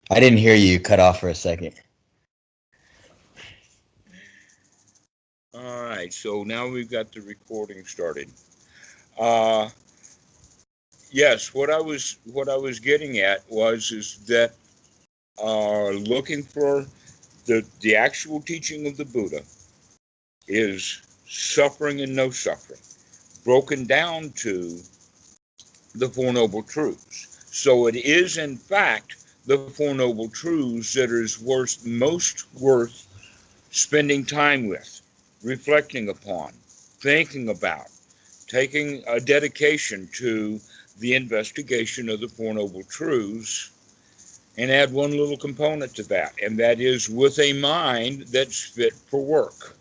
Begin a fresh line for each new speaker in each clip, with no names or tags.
I didn't hear you cut off for a second.
All right, so now we've got the recording started. Uh, yes, what I was getting at is that looking for the actual teaching of the Buddha is suffering and no suffering, broken down to the Four Noble Truths. So it is, in fact, the Four Noble Truths that is most worth spending time with, reflecting upon, thinking about, taking a dedication to the investigation of the Four Noble Truths, and add one little component to that, and that is with a mind that's fit for work.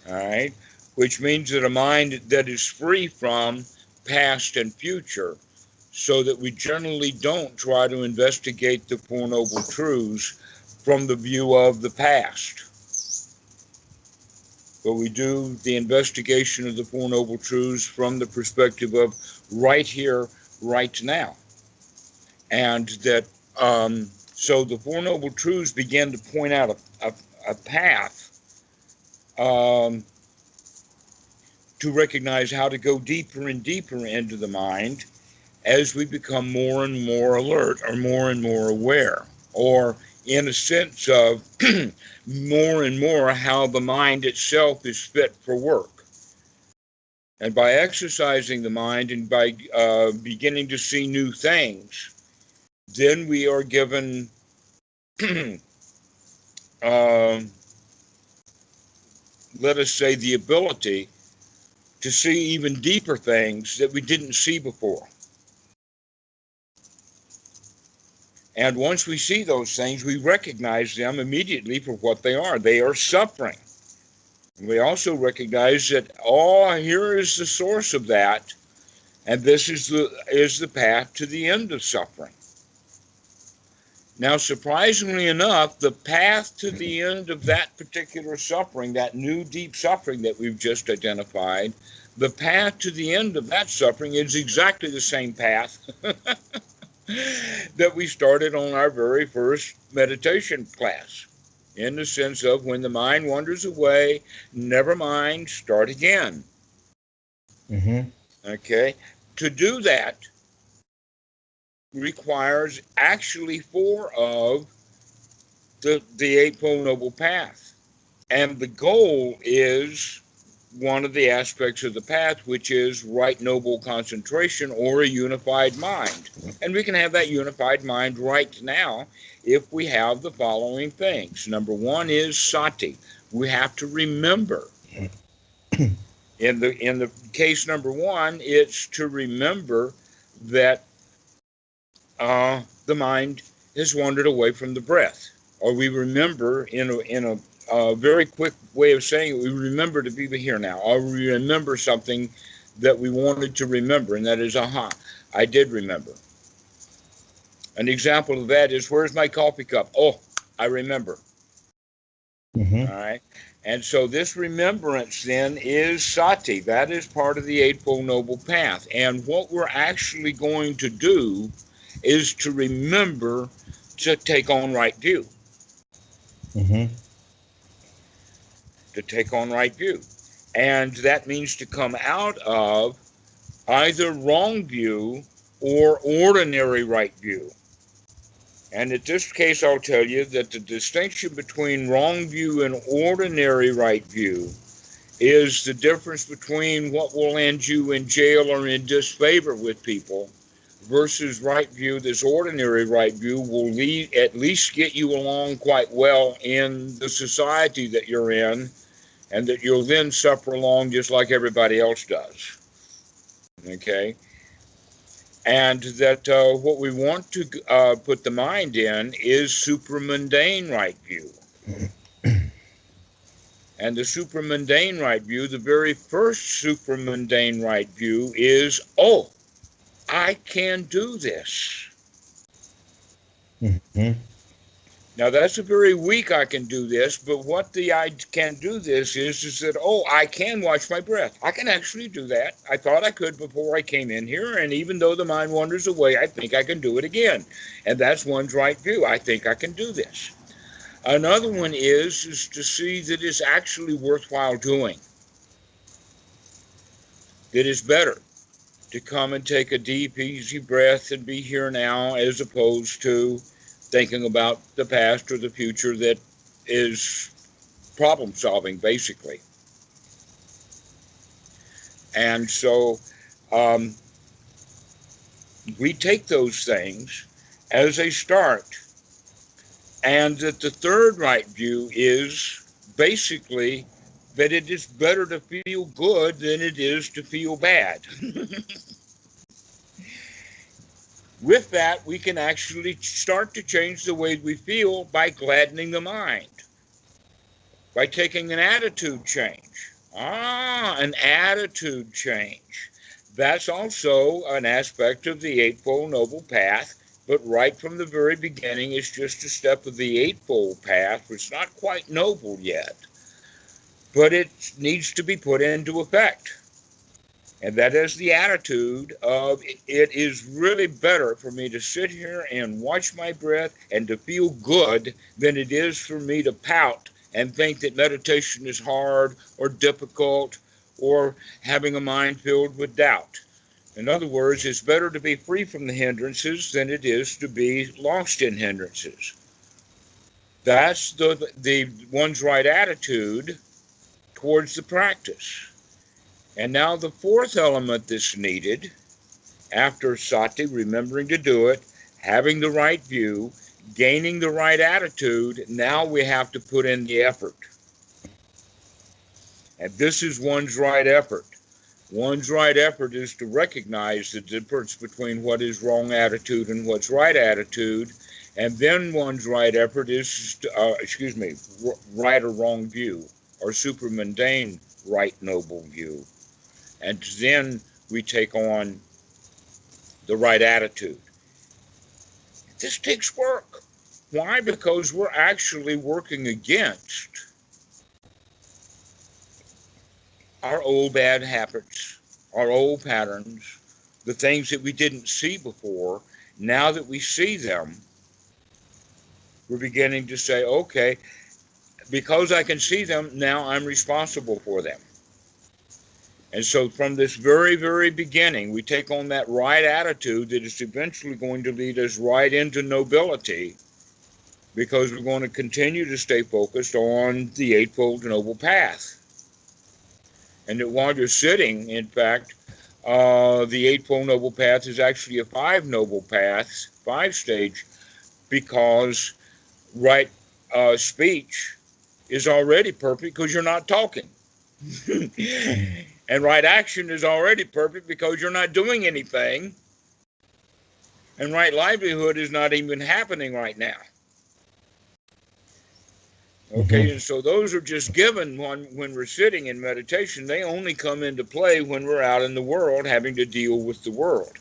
All right? Which means that a mind that is free from past and future, so that we generally don't try to investigate the Four Noble Truths from the view of the past. But we do the investigation of the Four Noble Truths from the perspective of right here, right now. And that, so the Four Noble Truths begin to point out a path to recognize how to go deeper and deeper into the mind as we become more and more alert or more and more aware, or in a sense of more and more how the mind itself is fit for work. And by exercising the mind and by beginning to see new things, then we are given let us say the ability to see even deeper things that we didn't see before. And once we see those things, we recognize them immediately for what they are. They are suffering. And we also recognize that, here is the source of that, and this is the path to the end of suffering. Now, surprisingly enough, the path to the end of that particular suffering, that new deep suffering that we've just identified, the path to the end of that suffering is exactly the same path that we started on our very first meditation class, in the sense of when the mind wanders away, never mind, start again. Okay? To do that requires actually four of the Eightfold Noble Path. And the goal is one of the aspects of the path, which is right noble concentration or a unified mind. And we can have that unified mind right now if we have the following things. Number one is sati. We have to remember. In the case number one, it's to remember that the mind has wandered away from the breath. Or we remember in a very quick way of saying it, we remember to be here now, or we remember something that we wanted to remember, and that is, I did remember. An example of that is, where's my coffee cup? Oh, I remember. All right. And so this remembrance then is sati. That is part of the Eightfold Noble Path. And what we're actually going to do is to remember to take on right view. To take on right view. And that means to come out of either wrong view or ordinary right view. And in this case, I'll tell you that the distinction between wrong view and ordinary right view is the difference between what will land you in jail or in disfavor with people versus right view. This ordinary right view will at least get you along quite well in the society that you're in, and that you'll then suffer along just like everybody else does. Okay? And that what we want to put the mind in is supramundane right view. And the supramundane right view, the very first supramundane right view is, I can do this. Now that's a very weak I can do this, but what the I can do this is that, oh, I can watch my breath. I can actually do that. I thought I could before I came in here, and even though the mind wanders away, I think I can do it again. And that's one's right view. I think I can do this. Another one is to see that it's actually worthwhile doing. That it's better to come and take a deep, easy breath and be here now, as opposed to thinking about the past or the future that is problem solving, basically. And so um, we take those things as a start. And that the third right view is basically that it is better to feel good than it is to feel bad. With that, we can actually start to change the way we feel by gladdening the mind, by taking an attitude change. An attitude change. That's also an aspect of the Eightfold Noble Path, but right from the very beginning, it's just a step of the Eightfold Path. It's not quite noble yet, but it needs to be put into effect. And that is the attitude of, it is really better for me to sit here and watch my breath and to feel good than it is for me to pout and think that meditation is hard or difficult or having a mind filled with doubt. In other words, it's better to be free from the hindrances than it is to be lost in hindrances. That's the one's right attitude towards the practice. And now the fourth element that's needed, after sati, remembering to do it, having the right view, gaining the right attitude, now we have to put in the effort. And this is one's right effort. One's right effort is to recognize the difference between what is wrong attitude and what's right attitude. And then one's right effort is, right or wrong view, or supramundane right noble view. And then we take on the right attitude. This takes work. Why? Because we're actually working against our old bad habits, our old patterns, the things that we didn't see before. Now that we see them, we're beginning to say, okay, because I can see them, now I'm responsible for them. And so from this very, very beginning, we take on that right attitude that is eventually going to lead us right into nobility, because we're going to continue to stay focused on the Eightfold Noble Path. And that while you're sitting, in fact, the Eightfold Noble Path is actually a five noble paths, five-stage, because right speech is already perfect because you're not talking. And right action is already perfect because you're not doing anything. And right livelihood is not even happening right now. Okay, and so those are just given when we're sitting in meditation. They only come into play when we're out in the world having to deal with the world.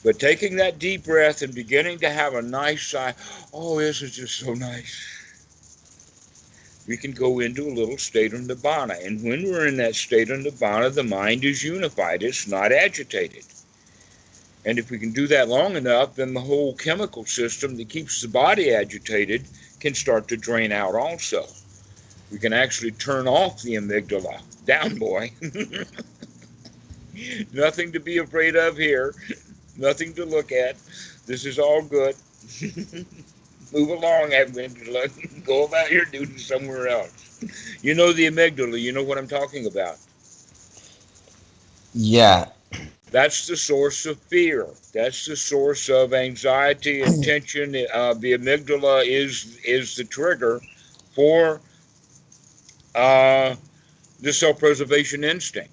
But taking that deep breath and beginning to have a nice sigh, oh, this is just so nice, we can go into a little state of nibbana. And when we're in that state of nibbana, the mind is unified. It's not agitated. And if we can do that long enough, then the whole chemical system that keeps the body agitated can start to drain out also. We can actually turn off the amygdala. Down, boy. Nothing to be afraid of here. Nothing to look at. This is all good. Move along, amygdala. Go about your duty somewhere else. You know the amygdala. You know what I'm talking about.
Yeah.
That's the source of fear. That's the source of anxiety and tension. The amygdala is the trigger for the self-preservation instinct.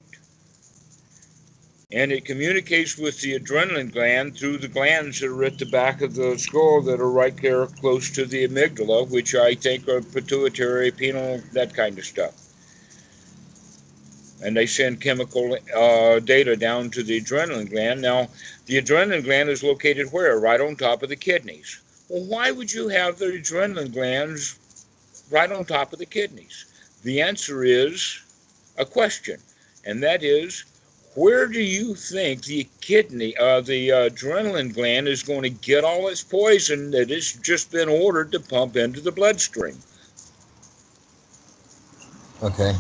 And it communicates with the adrenaline gland through the glands that are at the back of the skull that are right there close to the amygdala, which I think are pituitary, pineal, that kind of stuff. And they send chemical data down to the adrenaline gland. Now, the adrenaline gland is located where? Right on top of the kidneys. Well, why would you have the adrenaline glands right on top of the kidneys? The answer is a question, and that is, where do you think the adrenaline gland is going to get all its poison that it's just been ordered to pump into the bloodstream?
Okay.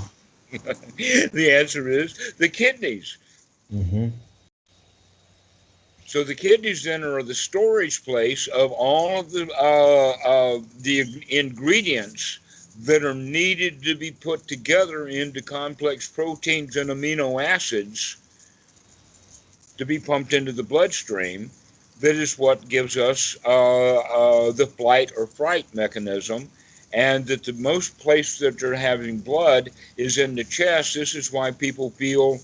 The answer is the kidneys.
Mm-hmm.
So the kidneys then are the storage place of all of the ingredients that are needed to be put together into complex proteins and amino acids to be pumped into the bloodstream. That is what gives us the flight or fright mechanism. And that the most place that they're having blood is in the chest. This is why people feel,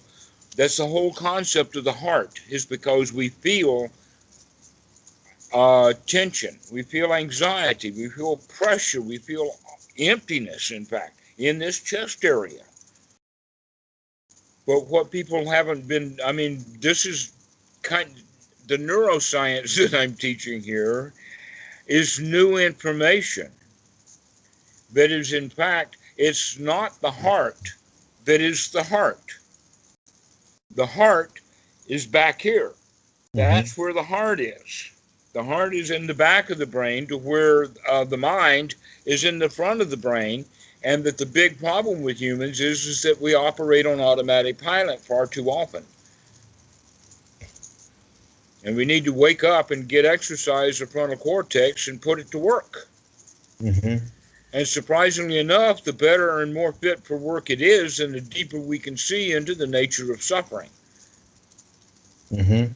that's the whole concept of the heart, is because we feel tension, we feel anxiety, we feel pressure, we feel emptiness, in fact, in this chest area. But what people haven't been, I mean, this is kind of, the neuroscience that I'm teaching here is new information. That is, in fact, it's not the heart that is the heart. The heart is back here.
Mm-hmm.
That's where the heart is. The heart is in the back of the brain to where the mind is in the front of the brain. And that the big problem with humans is that we operate on automatic pilot far too often. And we need to wake up and get exercise the frontal cortex and put it to work.
Mm-hmm.
And surprisingly enough, the better and more fit for work it is, and the deeper we can see into the nature of suffering.
Mm-hmm.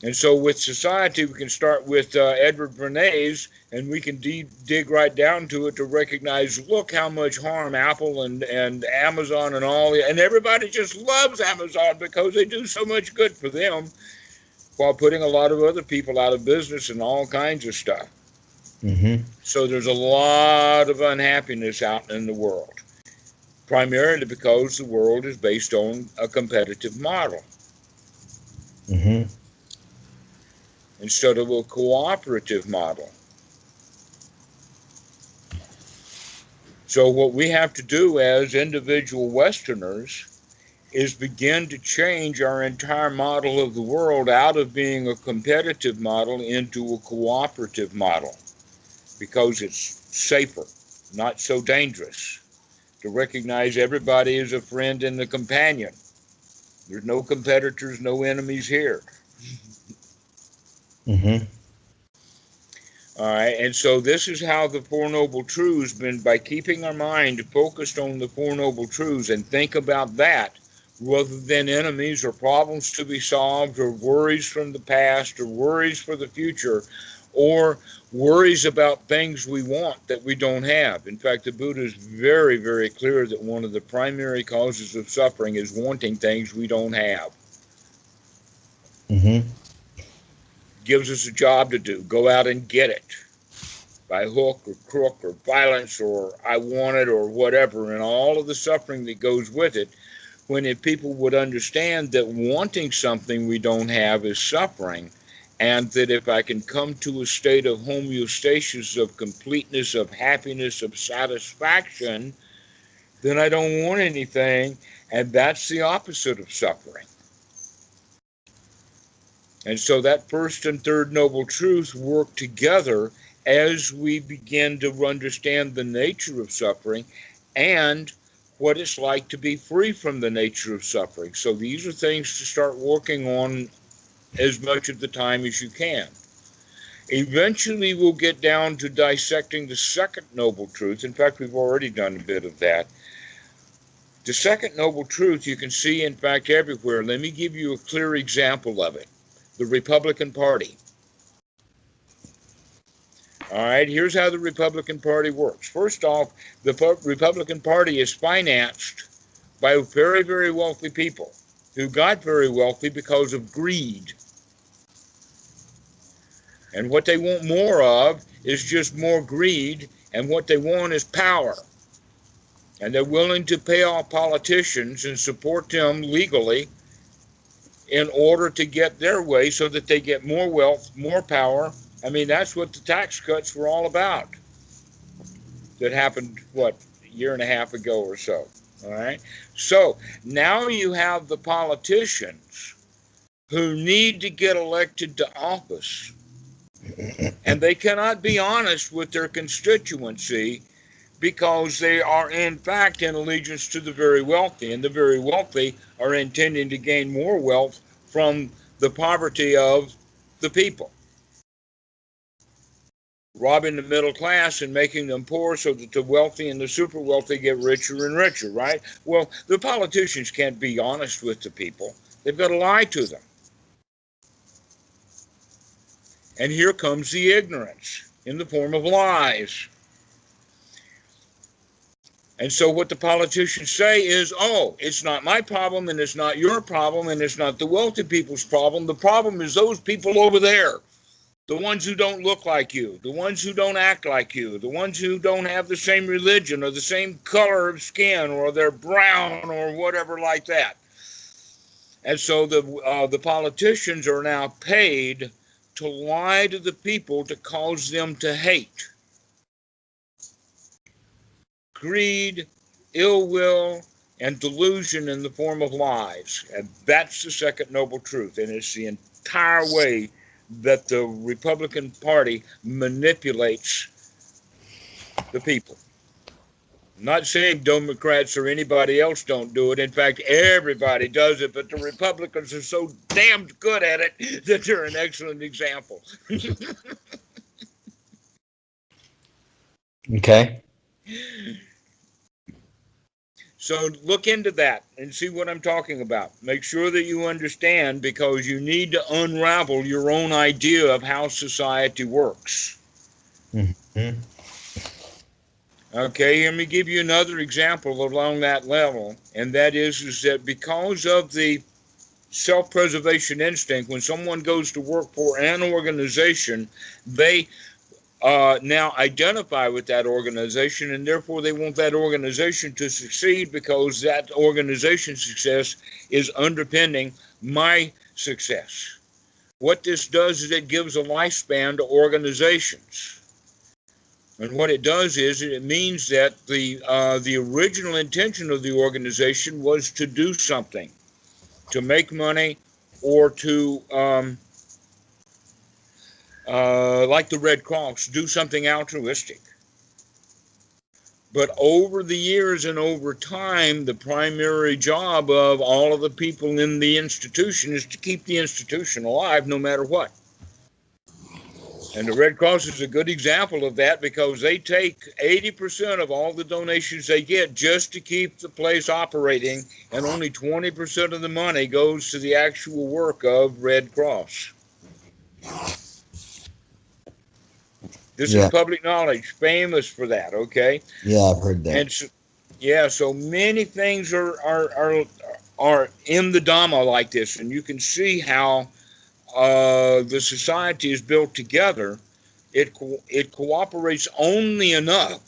And so with society, we can start with Edward Bernays, and we can dig right down to it to recognize, look how much harm Apple and Amazon and all, and everybody just loves Amazon because they do so much good for them while putting a lot of other people out of business and all kinds of stuff.
Mm-hmm.
So there's a lot of unhappiness out in the world, primarily because the world is based on a competitive model
Mm-hmm.
instead of a cooperative model. So what we have to do as individual Westerners is begin to change our entire model of the world out of being a competitive model into a cooperative model, because it's safer, not so dangerous, to recognize everybody as a friend and a companion. There's no competitors, no enemies here.
Mm-hmm.
All right, and so this is how the Four Noble Truths, been by keeping our mind focused on the Four Noble Truths and think about that rather than enemies or problems to be solved or worries from the past or worries for the future or worries about things we want that we don't have. In fact, the Buddha is very, very clear that one of the primary causes of suffering is wanting things we don't have.
Mm-hmm.
Gives us a job to do. Go out and get it by hook or crook or violence or I want it or whatever, and all of the suffering that goes with it. When if people would understand that wanting something we don't have is suffering, and that if I can come to a state of homeostasis, of completeness, of happiness, of satisfaction, then I don't want anything, and that's the opposite of suffering. And so that first and third noble truth work together as we begin to understand the nature of suffering and what it's like to be free from the nature of suffering. So these are things to start working on as much of the time as you can. Eventually, we'll get down to dissecting the second noble truth. In fact, we've already done a bit of that. The second noble truth you can see, in fact, everywhere. Let me give you a clear example of it. The Republican Party. All right, here's how the Republican Party works. First off, the Republican Party is financed by very, very wealthy people who got very wealthy because of greed. And what they want more of is just more greed, and what they want is power. And they're willing to pay off politicians and support them legally in order to get their way so that they get more wealth, more power. I mean, that's what the tax cuts were all about. That happened, what, a year and a half ago or so. All right. So now you have the politicians who need to get elected to office, and they cannot be honest with their constituency because they are in fact in allegiance to the very wealthy, and the very wealthy are intending to gain more wealth from the poverty of the people, robbing the middle class and making them poor so that the wealthy and the super wealthy get richer and richer, right? Well, the politicians can't be honest with the people. They've got to lie to them. And here comes the ignorance in the form of lies. And so what the politicians say is, oh, it's not my problem, and it's not your problem, and it's not the wealthy people's problem. The problem is those people over there, the ones who don't look like you, the ones who don't act like you, the ones who don't have the same religion or the same color of skin, or they're brown or whatever like that. And so the politicians are now paid to lie to the people to cause them to hate. Greed, ill will, and delusion in the form of lies. And that's the second noble truth. And it's the entire way that the Republican Party manipulates the people. I'm not saying Democrats or anybody else don't do it. In fact, everybody does it, but the Republicans are so damned good at it that they're an excellent example.
Okay.
So look into that and see what I'm talking about. Make sure that you understand, because you need to unravel your own idea of how society works.
Mm-hmm.
Okay, let me give you another example along that level, and that is that because of the self-preservation instinct, when someone goes to work for an organization, they now identify with that organization, and therefore they want that organization to succeed because that organization's success is underpinning my success. What this does is it gives a lifespan to organizations. And what it does is it means that the original intention of the organization was to do something, to make money, or to like the Red Cross, do something altruistic. But over the years and over time, the primary job of all of the people in the institution is to keep the institution alive no matter what. And the Red Cross is a good example of that, because they take 80% of all the donations they get just to keep the place operating, and only 20% of the money goes to the actual work of Red Cross. This is public knowledge, famous for that, okay?
Yeah, I've heard that.
And so, so many things are in the Dhamma like this, and you can see how the society is built together. It cooperates only enough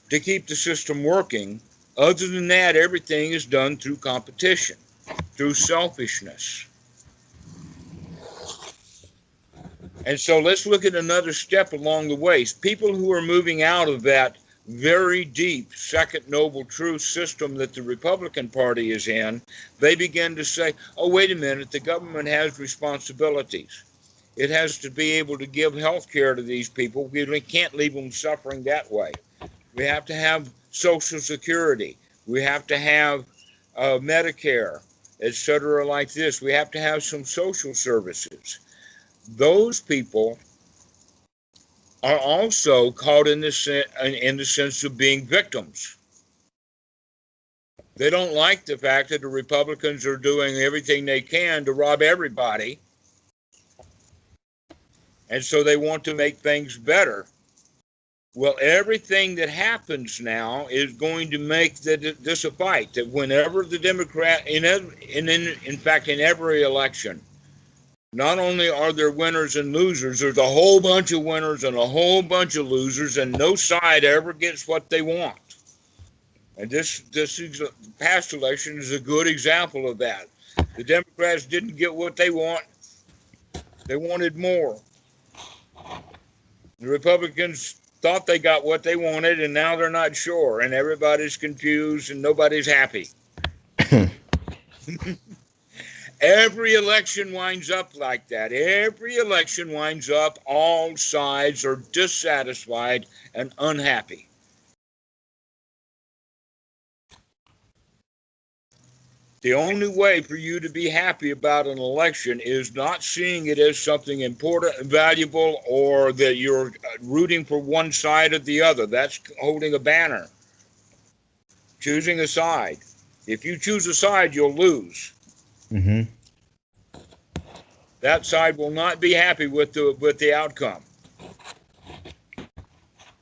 to keep the system working. Other than that, everything is done through competition, through selfishness. And so let's look at another step along the way. People who are moving out of that very deep second noble truth system that the Republican Party is in, they begin to say, oh, wait a minute, the government has responsibilities. It has to be able to give health care to these people. We can't leave them suffering that way. We have to have Social Security. We have to have Medicare, etc. like this. We have to have some social services. Those people are also caught in the sense of being victims. They don't like the fact that the Republicans are doing everything they can to rob everybody, and so they want to make things better. Well, everything that happens now is going to make this a fight, that whenever the Democrat, in fact, in every election, not only are there winners and losers, there's a whole bunch of winners and a whole bunch of losers, and no side ever gets what they want. And this past election is a good example of that. The Democrats didn't get what they want. They wanted more. The Republicans thought they got what they wanted, and now they're not sure, and everybody's confused, and nobody's happy. Every election winds up like that. Every election winds up, all sides are dissatisfied and unhappy. The only way for you to be happy about an election is not seeing it as something important and valuable, or that you're rooting for one side or the other. That's holding a banner, choosing a side. If you choose a side, you'll lose.
Mm-hmm.
That side will not be happy with the outcome.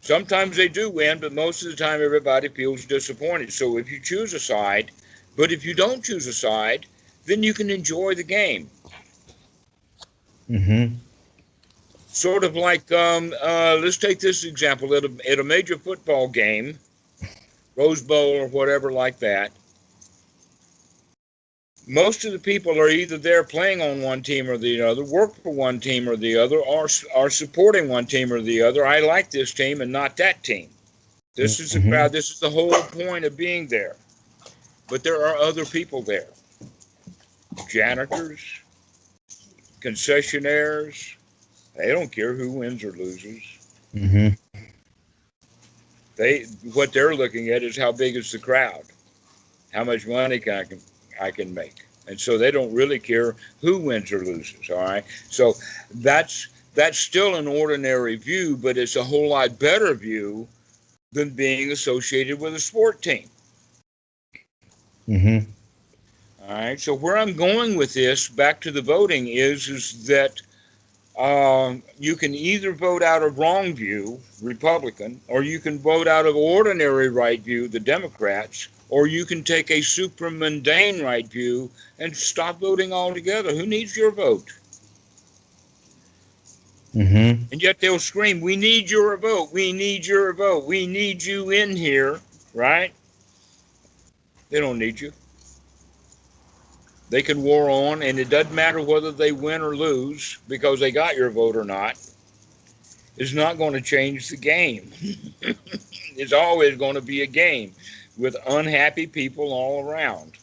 Sometimes they do win, but most of the time everybody feels disappointed. So if you choose a side, but if you don't choose a side, then you can enjoy the game.
Mm-hmm.
Sort of like, let's take this example. At a major football game, Rose Bowl or whatever like that, most of the people are either there playing on one team or the other, work for one team or the other, or are supporting one team or the other. I like this team and not that team. This is the crowd. This is the whole point of being there. But there are other people there. Janitors, concessionaires. They don't care who wins or loses.
Mm-hmm.
What they're looking at is how big is the crowd, how much money I can make, and so they don't really care who wins or loses. All right, so that's still an ordinary view, but it's a whole lot better view than being associated with a sport team.
Mm-hmm.
All right, so where I'm going with this, back to the voting, is that you can either vote out of wrong view, Republican, or you can vote out of ordinary right view, the Democrats, or you can take a supramundane right view and stop voting altogether. Who needs your vote?
Mm-hmm.
And yet they'll scream, we need your vote, we need your vote, we need you in here, right? They don't need you. They can war on, and it doesn't matter whether they win or lose because they got your vote or not. It's not going to change the game. It's always going to be a game with unhappy people all around.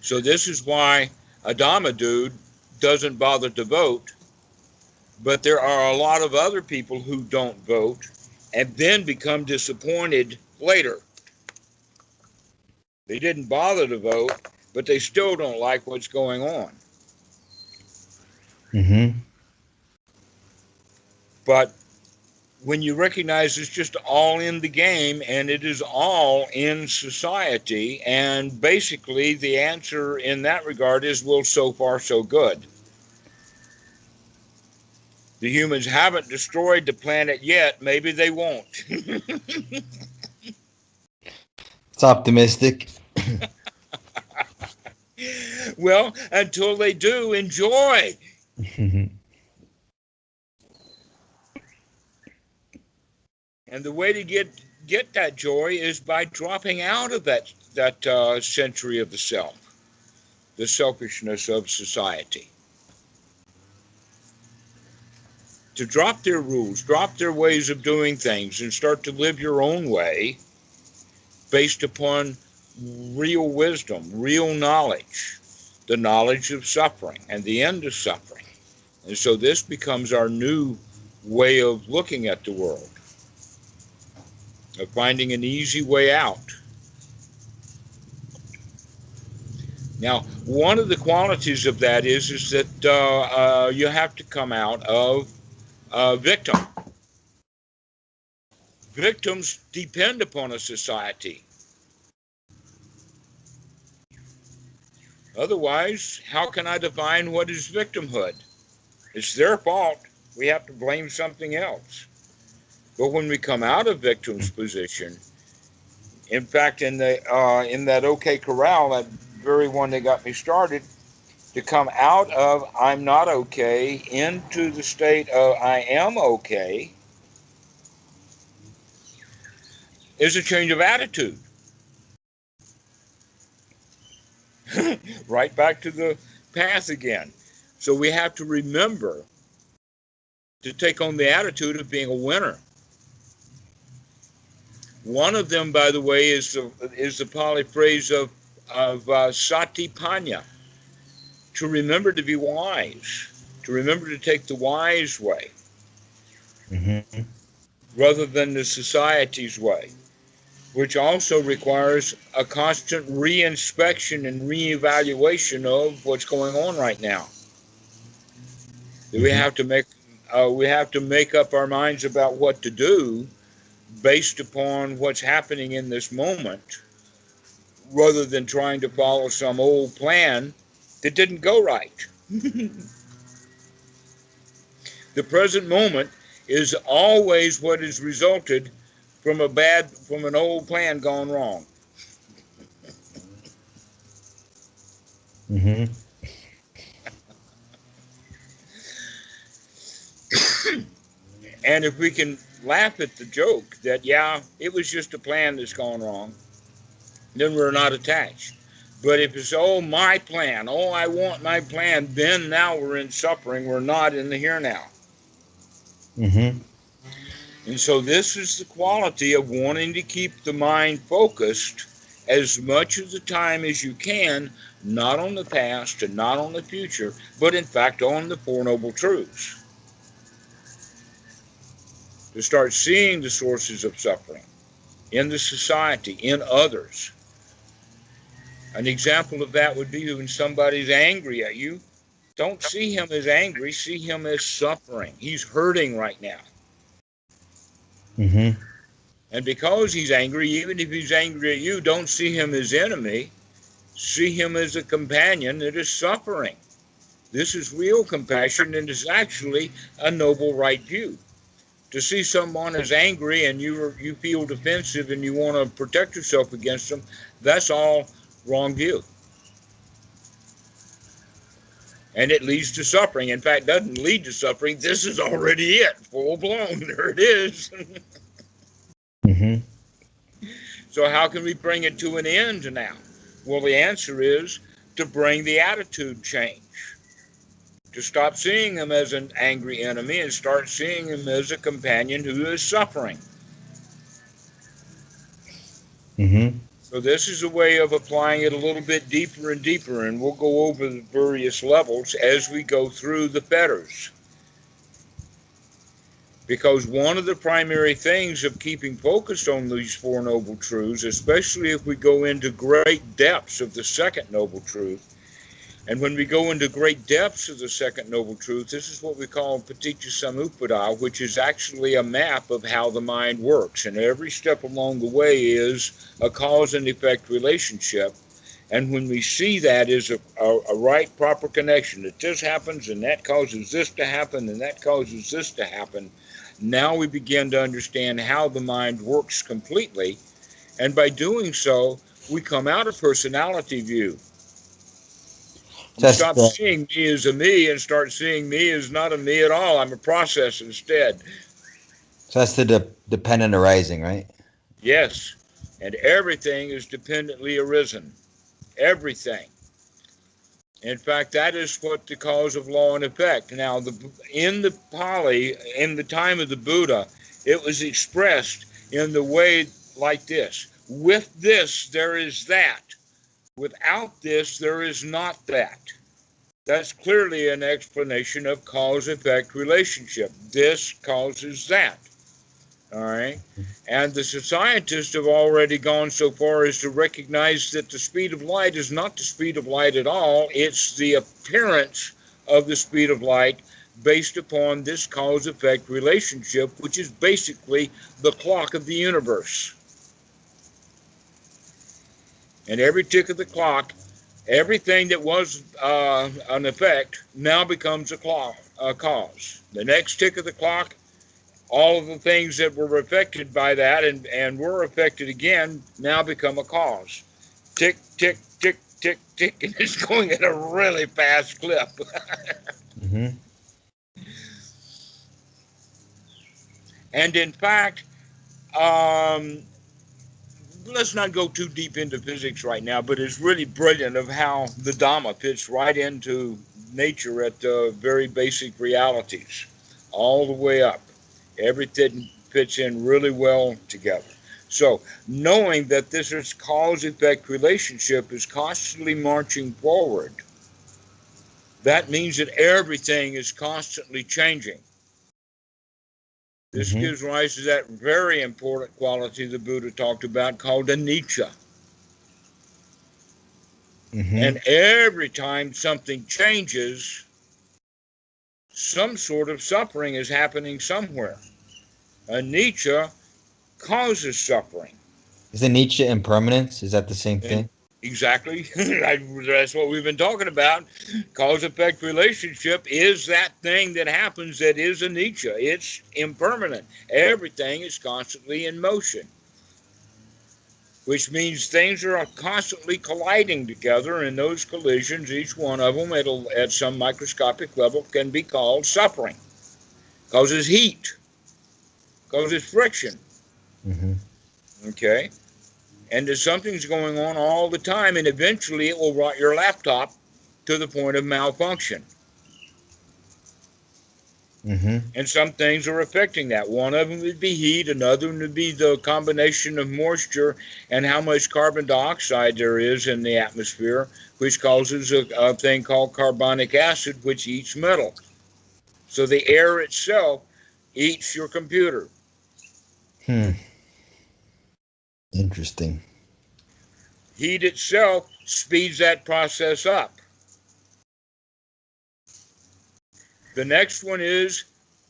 So this is why a Dhamma dude doesn't bother to vote, but there are a lot of other people who don't vote and then become disappointed later. They didn't bother to vote, but they still don't like what's going on.
Mm-hmm.
But when you recognize it's just all in the game and it is all in society, and basically the answer in that regard is, well, so far so good. The humans haven't destroyed the planet yet. Maybe they won't.
It's optimistic.
Well, until they do, enjoy.
Mm-hmm.
And the way to get that joy is by dropping out of that century of the self, the selfishness of society. To drop their rules, drop their ways of doing things, and start to live your own way based upon real wisdom, real knowledge, the knowledge of suffering and the end of suffering. And so this becomes our new way of looking at the world, of finding an easy way out. Now, one of the qualities of that is that you have to come out of victim. Victims depend upon a society. Otherwise, how can I define what is victimhood? It's their fault. We have to blame something else. But when we come out of victim's position, in fact, in that OK Corral, that very one that got me started, to come out of I'm not okay into the state of I am okay is a change of attitude. right back to the path again. So we have to remember to take on the attitude of being a winner. One of them, by the way, is the Pali phrase of satipanya, to remember to be wise, to remember to take the wise way
Mm-hmm.
rather than the society's way, which also requires a constant reinspection and reevaluation of what's going on right now. We
Mm-hmm.
have to make up our minds about what to do based upon what's happening in this moment, rather than trying to follow some old plan that didn't go right. The present moment is always what has resulted from an old plan gone wrong.
Mm-hmm.
And if we can laugh at the joke that, yeah, it was just a plan that's gone wrong, then we're not attached. But if it's, oh, my plan, oh, I want my plan, then now we're in suffering. We're not in the here now.
Mm-hmm.
And so this is the quality of wanting to keep the mind focused as much of the time as you can, not on the past and not on the future, but in fact on the Four Noble Truths. To start seeing the sources of suffering in the society, in others. An example of that would be when somebody's angry at you. Don't see him as angry, see him as suffering. He's hurting right now.
Mm-hmm.
And because he's angry, even if he's angry at you, don't see him as enemy. See him as a companion that is suffering. This is real compassion and is actually a noble right view. To see someone as angry and you feel defensive and you want to protect yourself against them, that's all wrong view. And it leads to suffering. In fact, doesn't lead to suffering. This is already it, full blown. There it is.
Mm-hmm.
So how can we bring it to an end now? Well, the answer is to bring the attitude change. To stop seeing him as an angry enemy and start seeing him as a companion who is suffering.
Mm-hmm.
So this is a way of applying it a little bit deeper and deeper, and we'll go over the various levels as we go through the Fetters. Because one of the primary things of keeping focused on these Four Noble Truths, especially if we go into great depths of the Second Noble Truth, and when we go into great depths of the Second Noble Truth, this is what we call Paticca Samuppada, which is actually a map of how the mind works. And every step along the way is a cause and effect relationship. And when we see that as a right, proper connection, that this happens and that causes this to happen and that causes this to happen, now we begin to understand how the mind works completely. And by doing so, we come out of personality view. We
That's
stop
the
seeing me as a me and start seeing me as not a me at all. I'm a process instead.
that's the dependent arising, right?
Yes. And everything is dependently arisen. Everything. In fact, that is what the cause of law and effect. Now, in the Pali, in the time of the Buddha, it was expressed in the way like this. With this, there is that. Without this, there is not that. That's clearly an explanation of cause-effect relationship. This causes that. All right? And the scientists have already gone so far as to recognize that the speed of light is not the speed of light at all. It's the appearance of the speed of light based upon this cause-effect relationship, which is basically the clock of the universe. And every tick of the clock, everything that was an effect now becomes a cause. The next tick of the clock, all of the things that were affected by that and were affected again now become a cause. Tick, tick, tick, tick, tick, and it's going at a really fast clip.
Mm-hmm.
And in fact, um, let's not go too deep into physics right now, but it's really brilliant of how the Dhamma fits right into nature at very basic realities, all the way up. Everything fits in really well together. So, knowing that this is cause-effect relationship is constantly marching forward, that means that everything is constantly changing. This
Mm-hmm.
gives rise to that very important quality the Buddha talked about called anicca.
Mm-hmm.
And every time something changes, some sort of suffering is happening somewhere. Anicca causes suffering.
Isn't Nietzsche impermanence? Is that the same
And
thing?
exactly, that's what we've been talking about. Cause effect relationship is that thing that happens that is anicca. It's impermanent. Everything is constantly in motion, which means things are constantly colliding together, and those collisions, each one of them at some microscopic level, can be called suffering. Causes heat, causes friction.
Mm-hmm.
Okay? And there's something's going on all the time, and eventually it will rot your laptop to the point of malfunction.
Mm-hmm.
And some things are affecting that. One of them would be heat, another one would be the combination of moisture and how much carbon dioxide there is in the atmosphere, which causes a thing called carbonic acid, which eats metal. So the air itself eats your computer.
Hmm. Interesting.
Heat itself speeds that process up. The next one is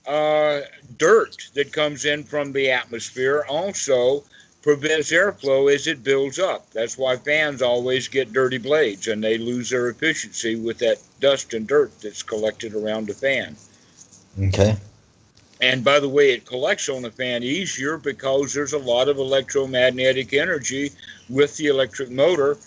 dirt that comes in from the atmosphere also prevents airflow as it builds up. That's why fans always get dirty blades and they lose their efficiency with that dust and dirt that's collected around the fan.
Okay.
And by the way, it collects on the fan easier because there's a lot of electromagnetic energy with the electric motor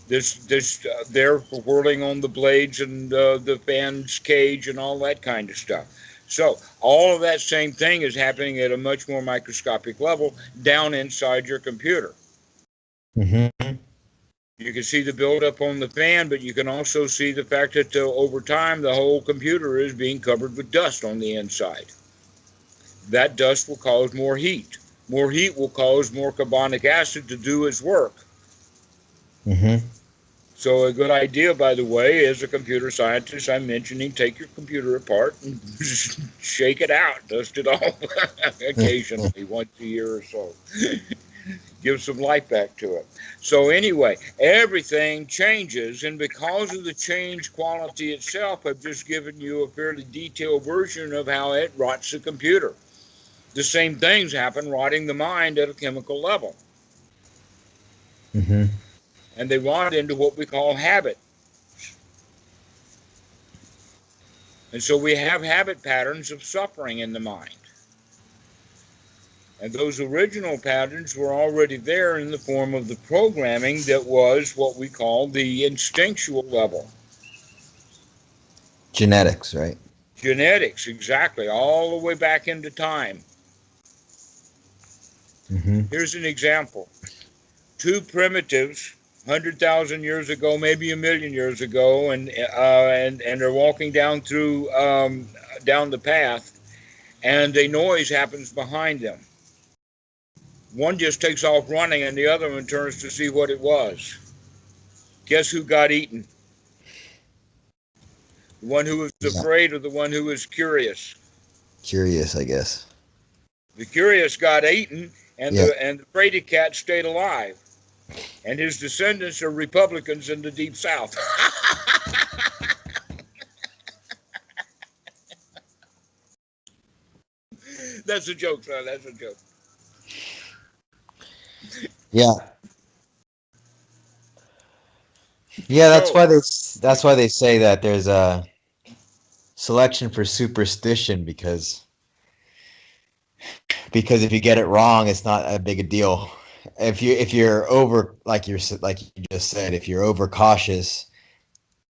this they're whirling on the blades and the fan's cage and all that kind of stuff. So all of that same thing is happening at a much more microscopic level down inside your computer.
Mm-hmm.
You can see the buildup on the fan, but you can also see the fact that over time the whole computer is being covered with dust on the inside. That dust will cause more heat. More heat will cause more carbonic acid to do its work.
Mm-hmm.
So a good idea, by the way, as a computer scientist, I'm mentioning take your computer apart and shake it out, dust it off occasionally, once a year or so. Give some life back to it. So anyway, everything changes, and because of the change quality itself, I've just given you a fairly detailed version of how it rots the computer. The same things happen rotting the mind at a chemical level,
Mm-hmm.
and they rot into what we call habit. And so we have habit patterns of suffering in the mind. And those original patterns were already there in the form of the programming that was what we call the instinctual level.
Genetics, right?
Genetics, exactly, all the way back into time.
Mm-hmm.
Here's an example. Two primitives, 100,000 years ago, maybe a million years ago, and they're walking down down the path, and a noise happens behind them. One just takes off running, and the other one turns to see what it was. Guess who got eaten? The one who was
Yeah.
afraid or the one who was curious?
Curious, I guess.
The curious got eaten, and
Yeah.
the fraidy cat stayed alive. And his descendants are Republicans in the Deep South. That's a joke, son. That's a joke.
Yeah. Yeah,
So,
that's why they say that there's a selection for superstition because if you get it wrong, it's not a big a deal. If you're over like you just said, if you're over cautious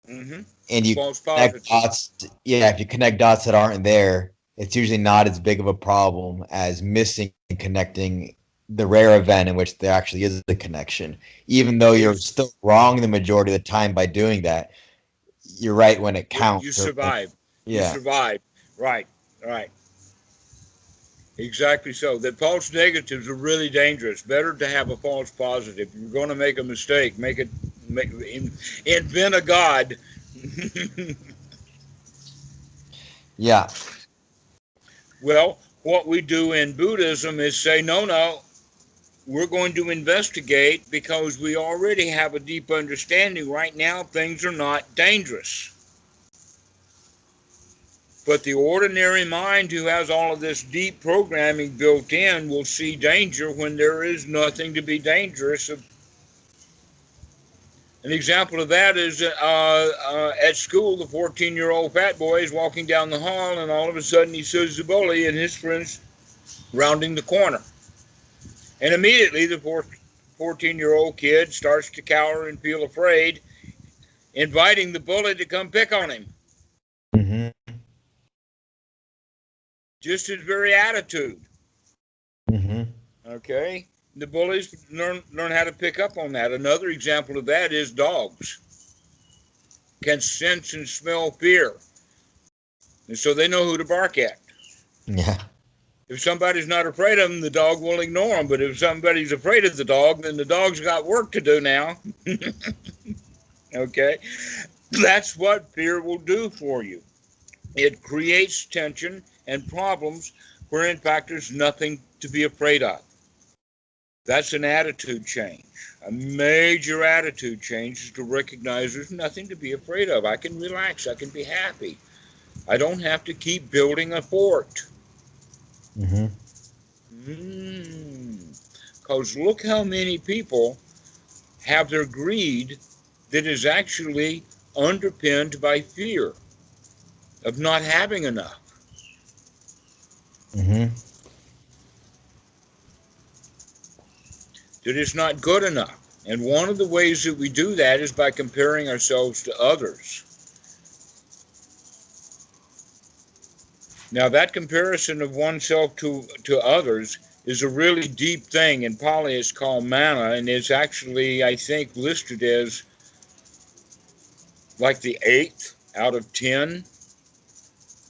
mm-hmm.
and you
False
connect
positives.
dots, yeah, if you connect dots that aren't there, it's usually not as big of a problem as missing and connecting the rare event in which there actually is a connection. Even though you're still wrong the majority of the time by doing that, you're right when it
You
counts.
survive. You
Yeah.
survive. Right. Right. Exactly so. That false negatives are really dangerous. Better to have a false positive. If you're going to make a mistake, invent a God.
Yeah.
Well, what we do in Buddhism is say, no, no, we're going to investigate because we already have a deep understanding. Right now, things are not dangerous. But the ordinary mind who has all of this deep programming built in will see danger when there is nothing to be dangerous. An example of that is at school, the 14-year-old fat boy is walking down the hall, and all of a sudden he sees the bully and his friends rounding the corner. And immediately the 14-year-old kid starts to cower and feel afraid, inviting the bully to come pick on him.
Mm-hmm.
Just his very attitude.
Mm-hmm.
Okay? The bullies learn how to pick up on that. Another example of that is dogs can sense and smell fear. And so they know who to bark at.
Yeah.
If somebody's not afraid of them, the dog will ignore them. But if somebody's afraid of the dog, then the dog's got work to do now. Okay? That's what fear will do for you. It creates tension and problems where, in fact, there's nothing to be afraid of. That's an attitude change. A major attitude change is to recognize there's nothing to be afraid of. I can relax. I can be happy. I don't have to keep building a fort.
Mm-hmm.
Because look how many people have their greed that is actually underpinned by fear of not having enough.
Mm-hmm.
That it's not good enough. And one of the ways that we do that is by comparing ourselves to others. Now, that comparison of oneself to others is a really deep thing. In Pali, it's called mana, and it's actually, I think, listed as like the 8th out of 10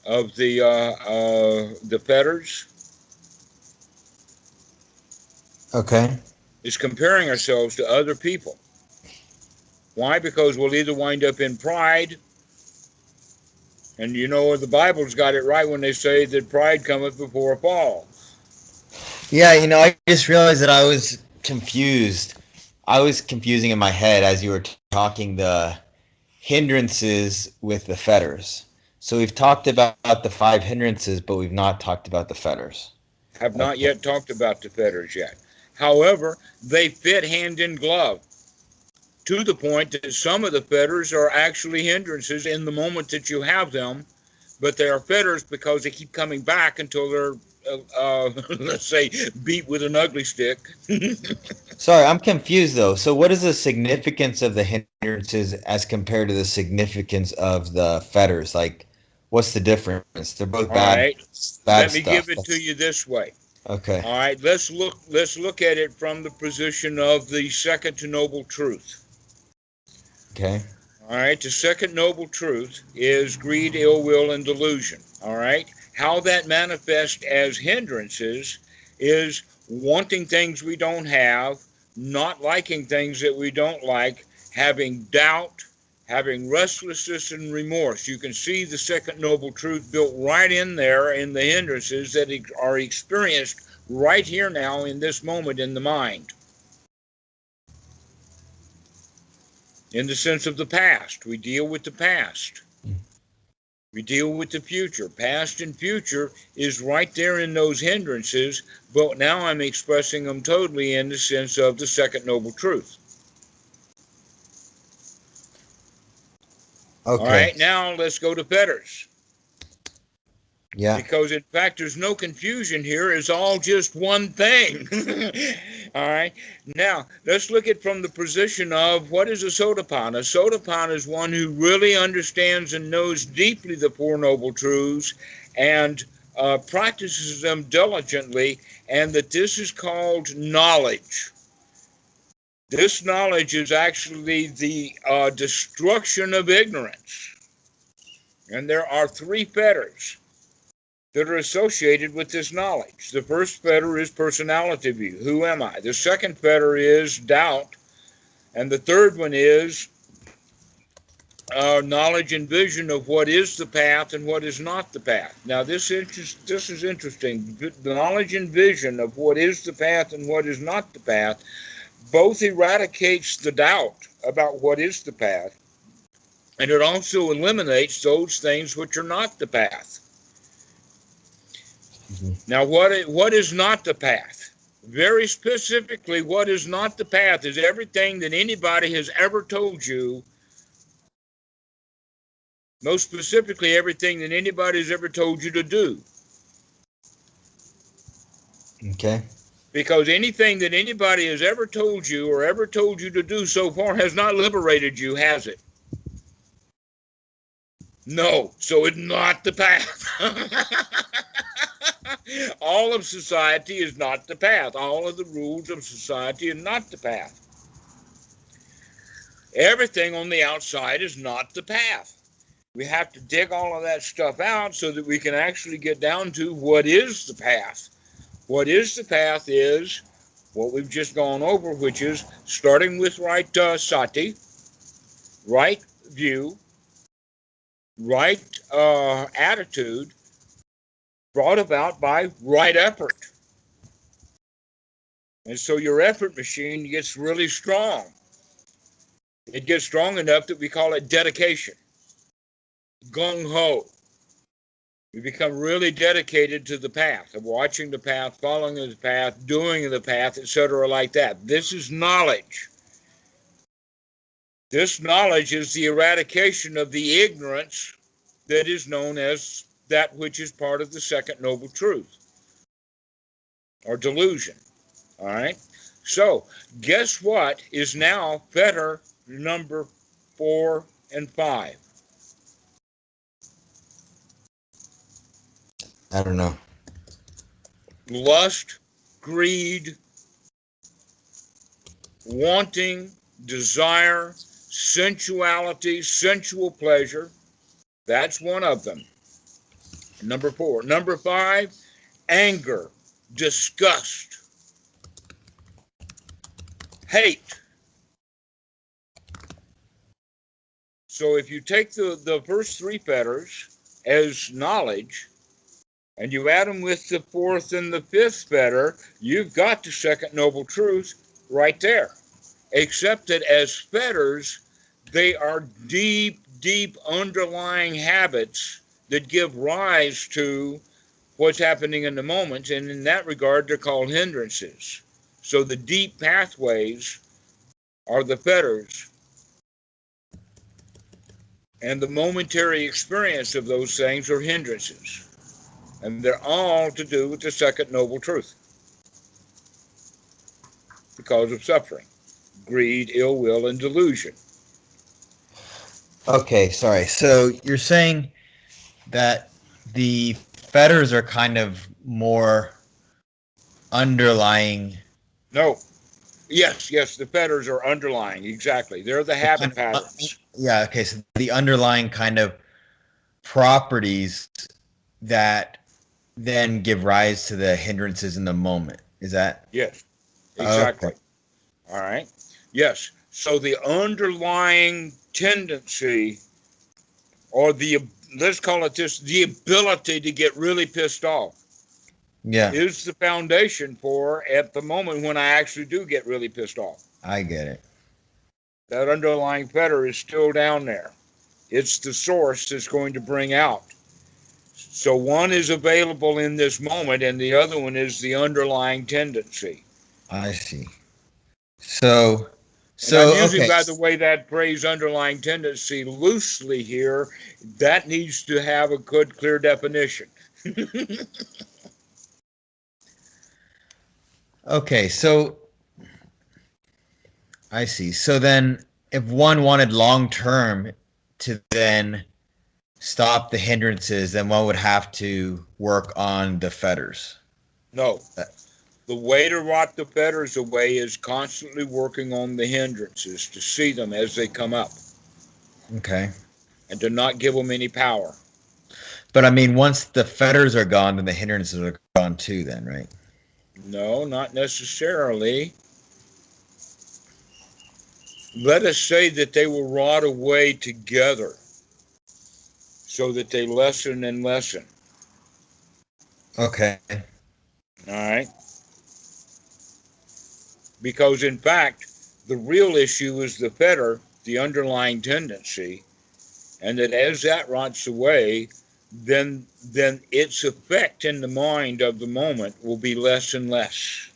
of the Fetters.
Okay.
Is comparing ourselves to other people. Why? Because we'll either wind up in pride, and you know the Bible's got it right when they say that pride cometh before a fall.
Yeah, I just realized that I was confused. I was confusing in my head as you were talking the hindrances with the fetters. So we've talked about the five hindrances, but we've not talked about the fetters.
Have not
Okay.
yet talked about the Fetters yet. However, they fit hand in glove to the point that some of the fetters are actually hindrances in the moment that you have them, but they are fetters because they keep coming back until they're, let's say, beat with an ugly stick.
Sorry, I'm confused though. So what is the significance of the hindrances as compared to the significance of the fetters? Like, what's the difference? They're both
All right,
bad
let me
stuff.
give it to you this way.
Okay.
All right, let's look at it from the position of the second noble truth.
Okay.
All right, the second noble truth is greed, ill will, and delusion. All right, how that manifests as hindrances is wanting things we don't have, not liking things that we don't like, having doubt, having restlessness and remorse. You can see the second noble truth built right in there in the hindrances that are experienced right here now in this moment in the mind. In the sense of the past, we deal with the past. We deal with the future. Past and future is right there in those hindrances, but now I'm expressing them totally in the sense of the second noble truth. All
Okay.
right, now let's go to Fetters.
Yeah.
Because in fact, there's no confusion here. It's all just one thing. All right. Now, let's look at from the position of what is a Sotapanna. A Sotapanna is one who really understands and knows deeply the Four Noble Truths and practices them diligently, and that this is called knowledge. This knowledge is actually the destruction of ignorance. And there are three fetters that are associated with this knowledge. The first fetter is personality view. Who am I? The second fetter is doubt. And the third one is knowledge and vision of what is the path and what is not the path. Now, this is interesting. The knowledge and vision of what is the path and what is not the path both eradicates the doubt about what is the path, and it also eliminates those things which are not the path. Mm-hmm. Now, what is not the path? Very specifically, what is not the path is everything that anybody has ever told you. Most specifically, everything that anybody has ever told you to do.
Okay.
Because anything that anybody has ever told you or ever told you to do so far has not liberated you, has it? No. So it's not the path. All of society is not the path. All of the rules of society are not the path. Everything on the outside is not the path. We have to dig all of that stuff out so that we can actually get down to what is the path. What is the path is what we've just gone over, which is starting with right sati, right view, right attitude, brought about by right effort. And so your effort machine gets really strong. It gets strong enough that we call it dedication. Gung-ho. We become really dedicated to the path, of watching the path, following the path, doing the path, etc., like that. This is knowledge. This knowledge is the eradication of the ignorance that is known as that which is part of the second noble truth, or delusion. All right? So, guess what is now fetter number 4 and 5?
I don't know.
Lust, greed, wanting, desire, sensuality, sensual pleasure. That's one of them. Number 4. Number 5, anger, disgust, hate. So if you take the first 3 fetters as knowledge, and you add them with the 4th and the 5th fetter, you've got the second noble truth right there. Except that as fetters, they are deep, deep underlying habits that give rise to what's happening in the moment, and in that regard, they're called hindrances. So the deep pathways are the fetters, and the momentary experience of those things are hindrances. And they're all to do with the second noble truth because of suffering, greed, ill will, and delusion.
Okay, sorry. So you're saying that the fetters are kind of more underlying.
No. Yes, the fetters are underlying. Exactly. They're the habit patterns.
Yeah, okay. So the underlying kind of properties that then give rise to the hindrances in the moment. Is that?
Yes, exactly.
Okay.
All right. Yes. So the underlying tendency, or let's call it this, the ability to get really pissed off, is the foundation for at the moment when I actually do get really pissed off.
I get it.
That underlying fetter is still down there. It's the source that's going to bring out. So one is available in this moment, and the other one is the underlying tendency.
I see. So
I'm using, by the way, that phrase underlying tendency loosely here. That needs to have a good, clear definition.
Okay, so I see. So then if one wanted long term to then stop the hindrances, then one would have to work on the fetters.
No.
Uh,
The way to rot the fetters away is constantly working on the hindrances to see them as they come up
Okay.
and to not give them any power.
But I mean, once the fetters are gone, then the hindrances are gone too, then, right?
No, not necessarily. Let us say that they will rot away together so that they lessen and lessen.
Okay.
All right? Because in fact, the real issue is the fetter, the underlying tendency, and that as that rots away, then its effect in the mind of the moment will be less and less.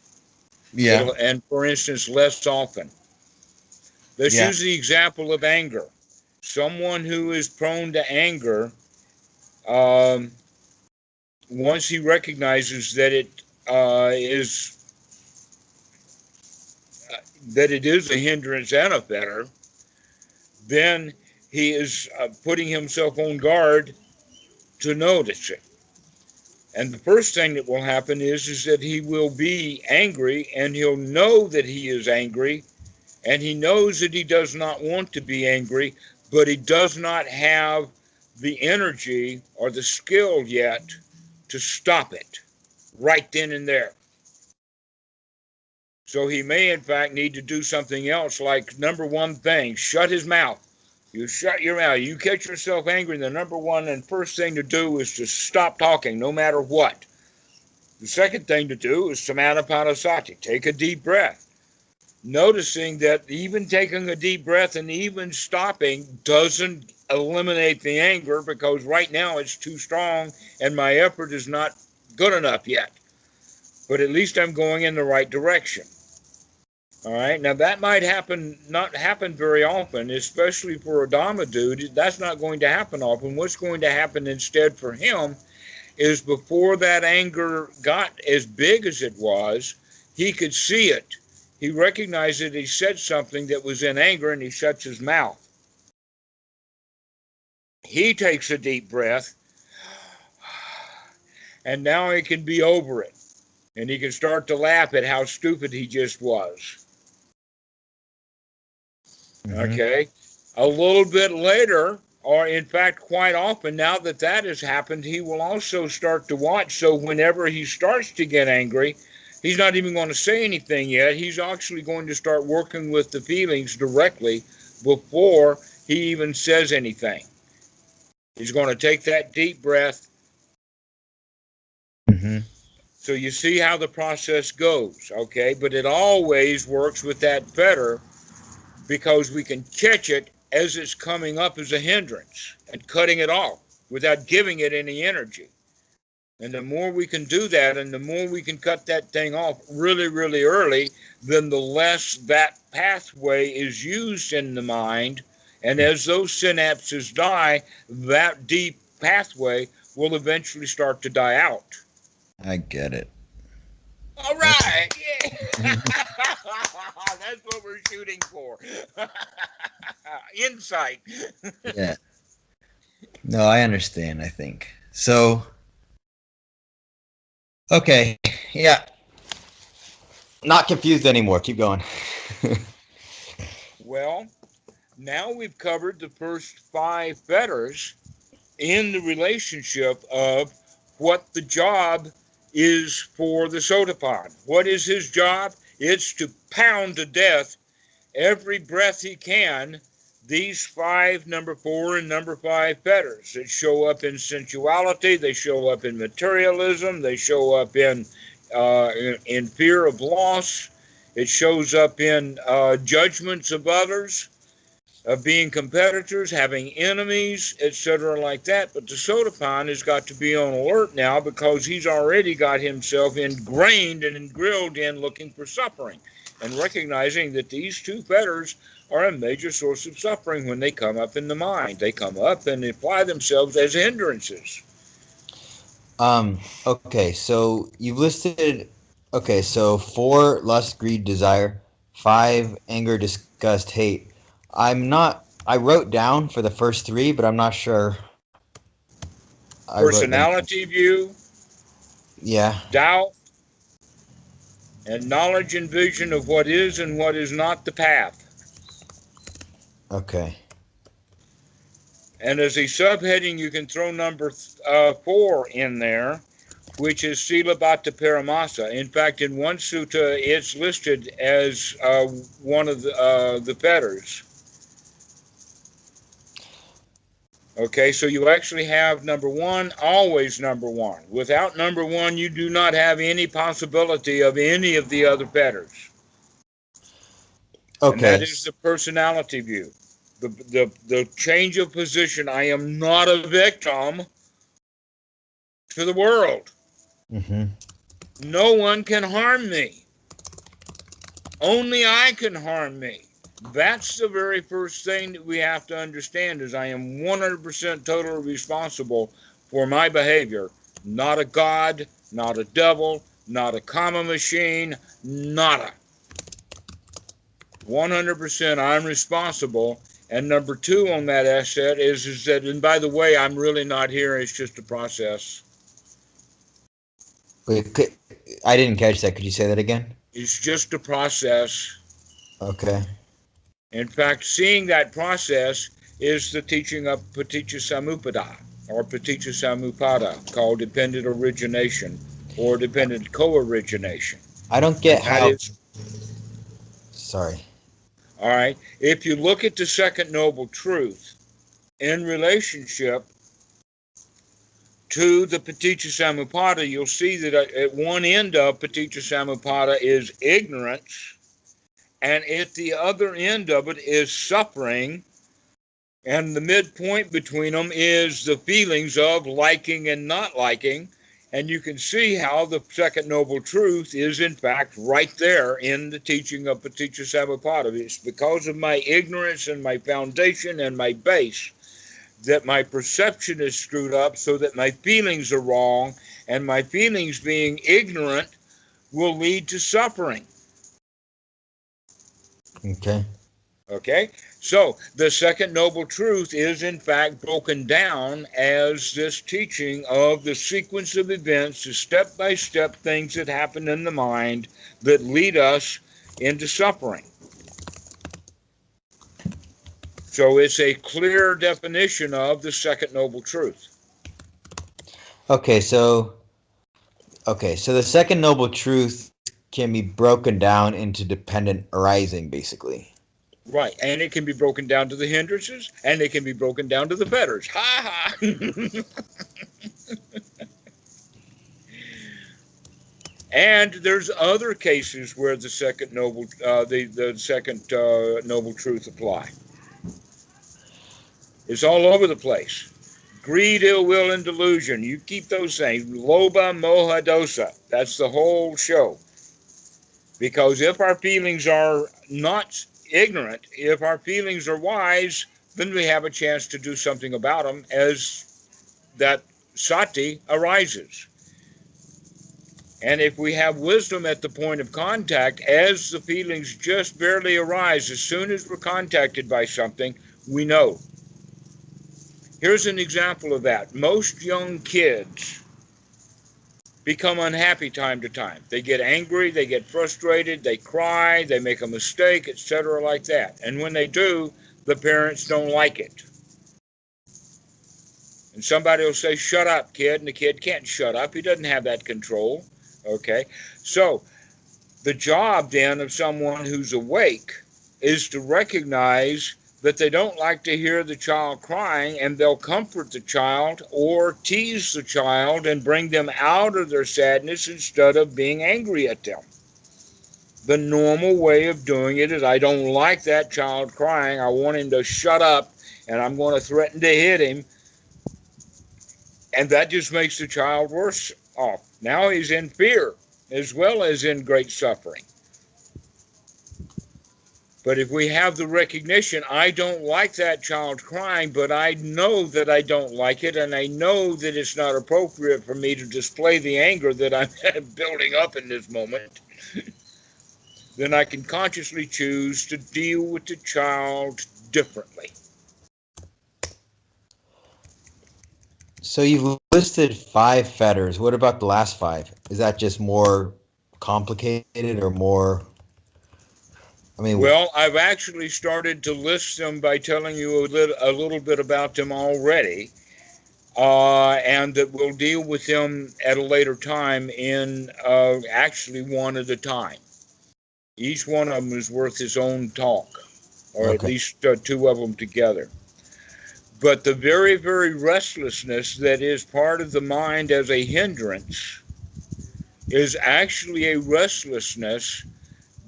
Yeah.
And for instance, less often. Let's
Yeah.
use the example of anger. Someone who is prone to anger, um, once he recognizes that it is a hindrance and a fetter, then he is putting himself on guard to notice it. And the first thing that will happen is that he will be angry, and he'll know that he is angry, and he knows that he does not want to be angry, but he does not have the energy or the skill yet to stop it right then and there. So he may, in fact, need to do something else, like number one thing, shut his mouth. You shut your mouth. You catch yourself angry, the number one and first thing to do is to stop talking, no matter what. The second thing to do is samanapanasati, take a deep breath. Noticing that even taking a deep breath and even stopping doesn't eliminate the anger, because right now it's too strong and my effort is not good enough yet. But at least I'm going in the right direction. All right. Now that might not happen very often, especially for a Dhamma dude. That's not going to happen often. What's going to happen instead for him is, before that anger got as big as it was, he could see it. He recognized that he said something that was in anger, and he shuts his mouth. He takes a deep breath, and now he can be over it. And he can start to laugh at how stupid he just was.
Mm-hmm.
Okay? A little bit later, or in fact quite often, now that that has happened, he will also start to watch. So whenever he starts to get angry, he's not even going to say anything yet. He's actually going to start working with the feelings directly before he even says anything. He's going to take that deep breath.
Mm-hmm.
So you see how the process goes, okay? But it always works with that fetter, because we can catch it as it's coming up as a hindrance and cutting it off without giving it any energy. And the more we can do that, and the more we can cut that thing off really, really early, then the less that pathway is used in the mind. And as those synapses die, that deep pathway will eventually start to die out.
I get it.
All right. Yeah. That's what we're shooting for. Insight.
Yeah. No, I understand, I think. So, okay. Yeah. Not confused anymore. Keep going.
Well, now we've covered the first 5 fetters in the relationship of what the job is for the Sotapan. What is his job? It's to pound to death every breath he can these 5, number 4 and number 5 fetters that show up in sensuality, they show up in materialism, they show up in fear of loss, it shows up in judgments of others, of being competitors, having enemies, etc., like that. But the Sotapan has got to be on alert now, because he's already got himself ingrained and grilled in looking for suffering, and recognizing that these 2 fetters are a major source of suffering when they come up in the mind. They come up and apply themselves as hindrances.
Okay, so you've listed, okay, so 4, lust, greed, desire, 5, anger, disgust, hate. I wrote down for the first 3, but I'm not sure I wrote them.
Personality view,
Yeah.
doubt, and knowledge and vision of what is and what is not the path.
Okay.
And as a subheading, you can throw number 4 in there, which is Silabhata Paramasa. In fact, in one sutta, it's listed as one of the fetters. Okay, so you actually have number 1, always number 1. Without number 1, you do not have any possibility of any of the other fetters. And that
Okay.
is the personality view. The change of position. I am not a victim to the world.
Mm-hmm.
No one can harm me. Only I can harm me. That's the very first thing that we have to understand is I am 100% totally responsible for my behavior. Not a god, not a devil, not a karma machine, nada. 100% I'm responsible. And number 2 on that asset is that, and by the way, I'm really not here. It's just a process.
Wait, I didn't catch that. Could you say that again?
It's just a process.
Okay.
In fact, seeing that process is the teaching of Paticca Samuppada or Paticca Samuppada, called dependent origination or dependent co-origination.
I don't
And
get
that
how.
is,
Sorry.
all right, if you look at the second noble truth in relationship to the Paticca Samuppada, you'll see that at one end of Paticca Samuppada is ignorance, and at the other end of it is suffering. And the midpoint between them is the feelings of liking and not liking. And you can see how the second noble truth is, in fact, right there in the teaching of Paticca Samuppada. It's because of my ignorance and my foundation and my base that my perception is screwed up so that my feelings are wrong. And my feelings, being ignorant, will lead to suffering.
Okay.
Okay, so the second noble truth is in fact broken down as this teaching of the sequence of events, the step-by-step things that happen in the mind that lead us into suffering. So it's a clear definition of the second noble truth.
Okay. So the second noble truth can be broken down into dependent arising, basically.
Right, and it can be broken down to the hindrances, and it can be broken down to the fetters. Ha ha! And there's other cases where the second noble, the second noble truth apply. It's all over the place. Greed, ill will, and delusion. You keep those things. Lobha, moha, dosa. That's the whole show. Because if our feelings are not ignorant, if our feelings are wise, then we have a chance to do something about them as that sati arises. And if we have wisdom at the point of contact, as the feelings just barely arise, as soon as we're contacted by something, we know. Here's an example of that. Most young kids become unhappy time to time. They get angry, they get frustrated, they cry, they make a mistake, etc., like that. And when they do, the parents don't like it. And somebody will say, "Shut up, kid," and the kid can't shut up. He doesn't have that control. Okay? So, the job then of someone who's awake is to recognize that they don't like to hear the child crying, and they'll comfort the child or tease the child and bring them out of their sadness instead of being angry at them. The normal way of doing it is, I don't like that child crying. I want him to shut up, and I'm going to threaten to hit him. And that just makes the child worse off. Now he's in fear as well as in great suffering. But if we have the recognition, I don't like that child crying, but I know that I don't like it, and I know that it's not appropriate for me to display the anger that I'm building up in this moment, then I can consciously choose to deal with the child differently.
So you've listed 5 fetters. What about the last 5? Is that just more complicated or more? I mean,
Well, I've actually started to list them by telling you a little bit about them already, and that we'll deal with them at a later time in actually one at a time. Each one of them is worth its own talk, or at
okay.
least two of them together. But the very, very restlessness that is part of the mind as a hindrance is actually a restlessness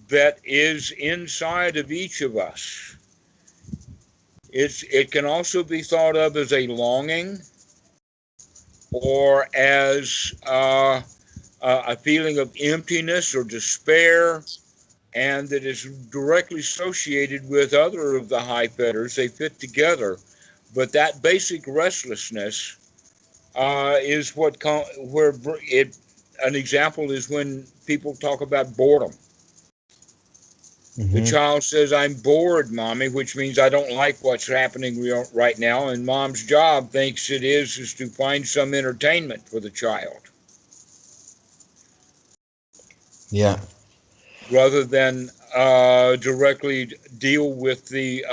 that is inside of each of us. It can also be thought of as a longing or as a feeling of emptiness or despair, and that is directly associated with other of the high fetters. They fit together. But that basic restlessness is where it. An example is when people talk about boredom. The
Hmm.
child says, "I'm bored, mommy," which means I don't like what's happening right now. And mom's job thinks is to find some entertainment for the child
Yeah.
rather than directly deal with the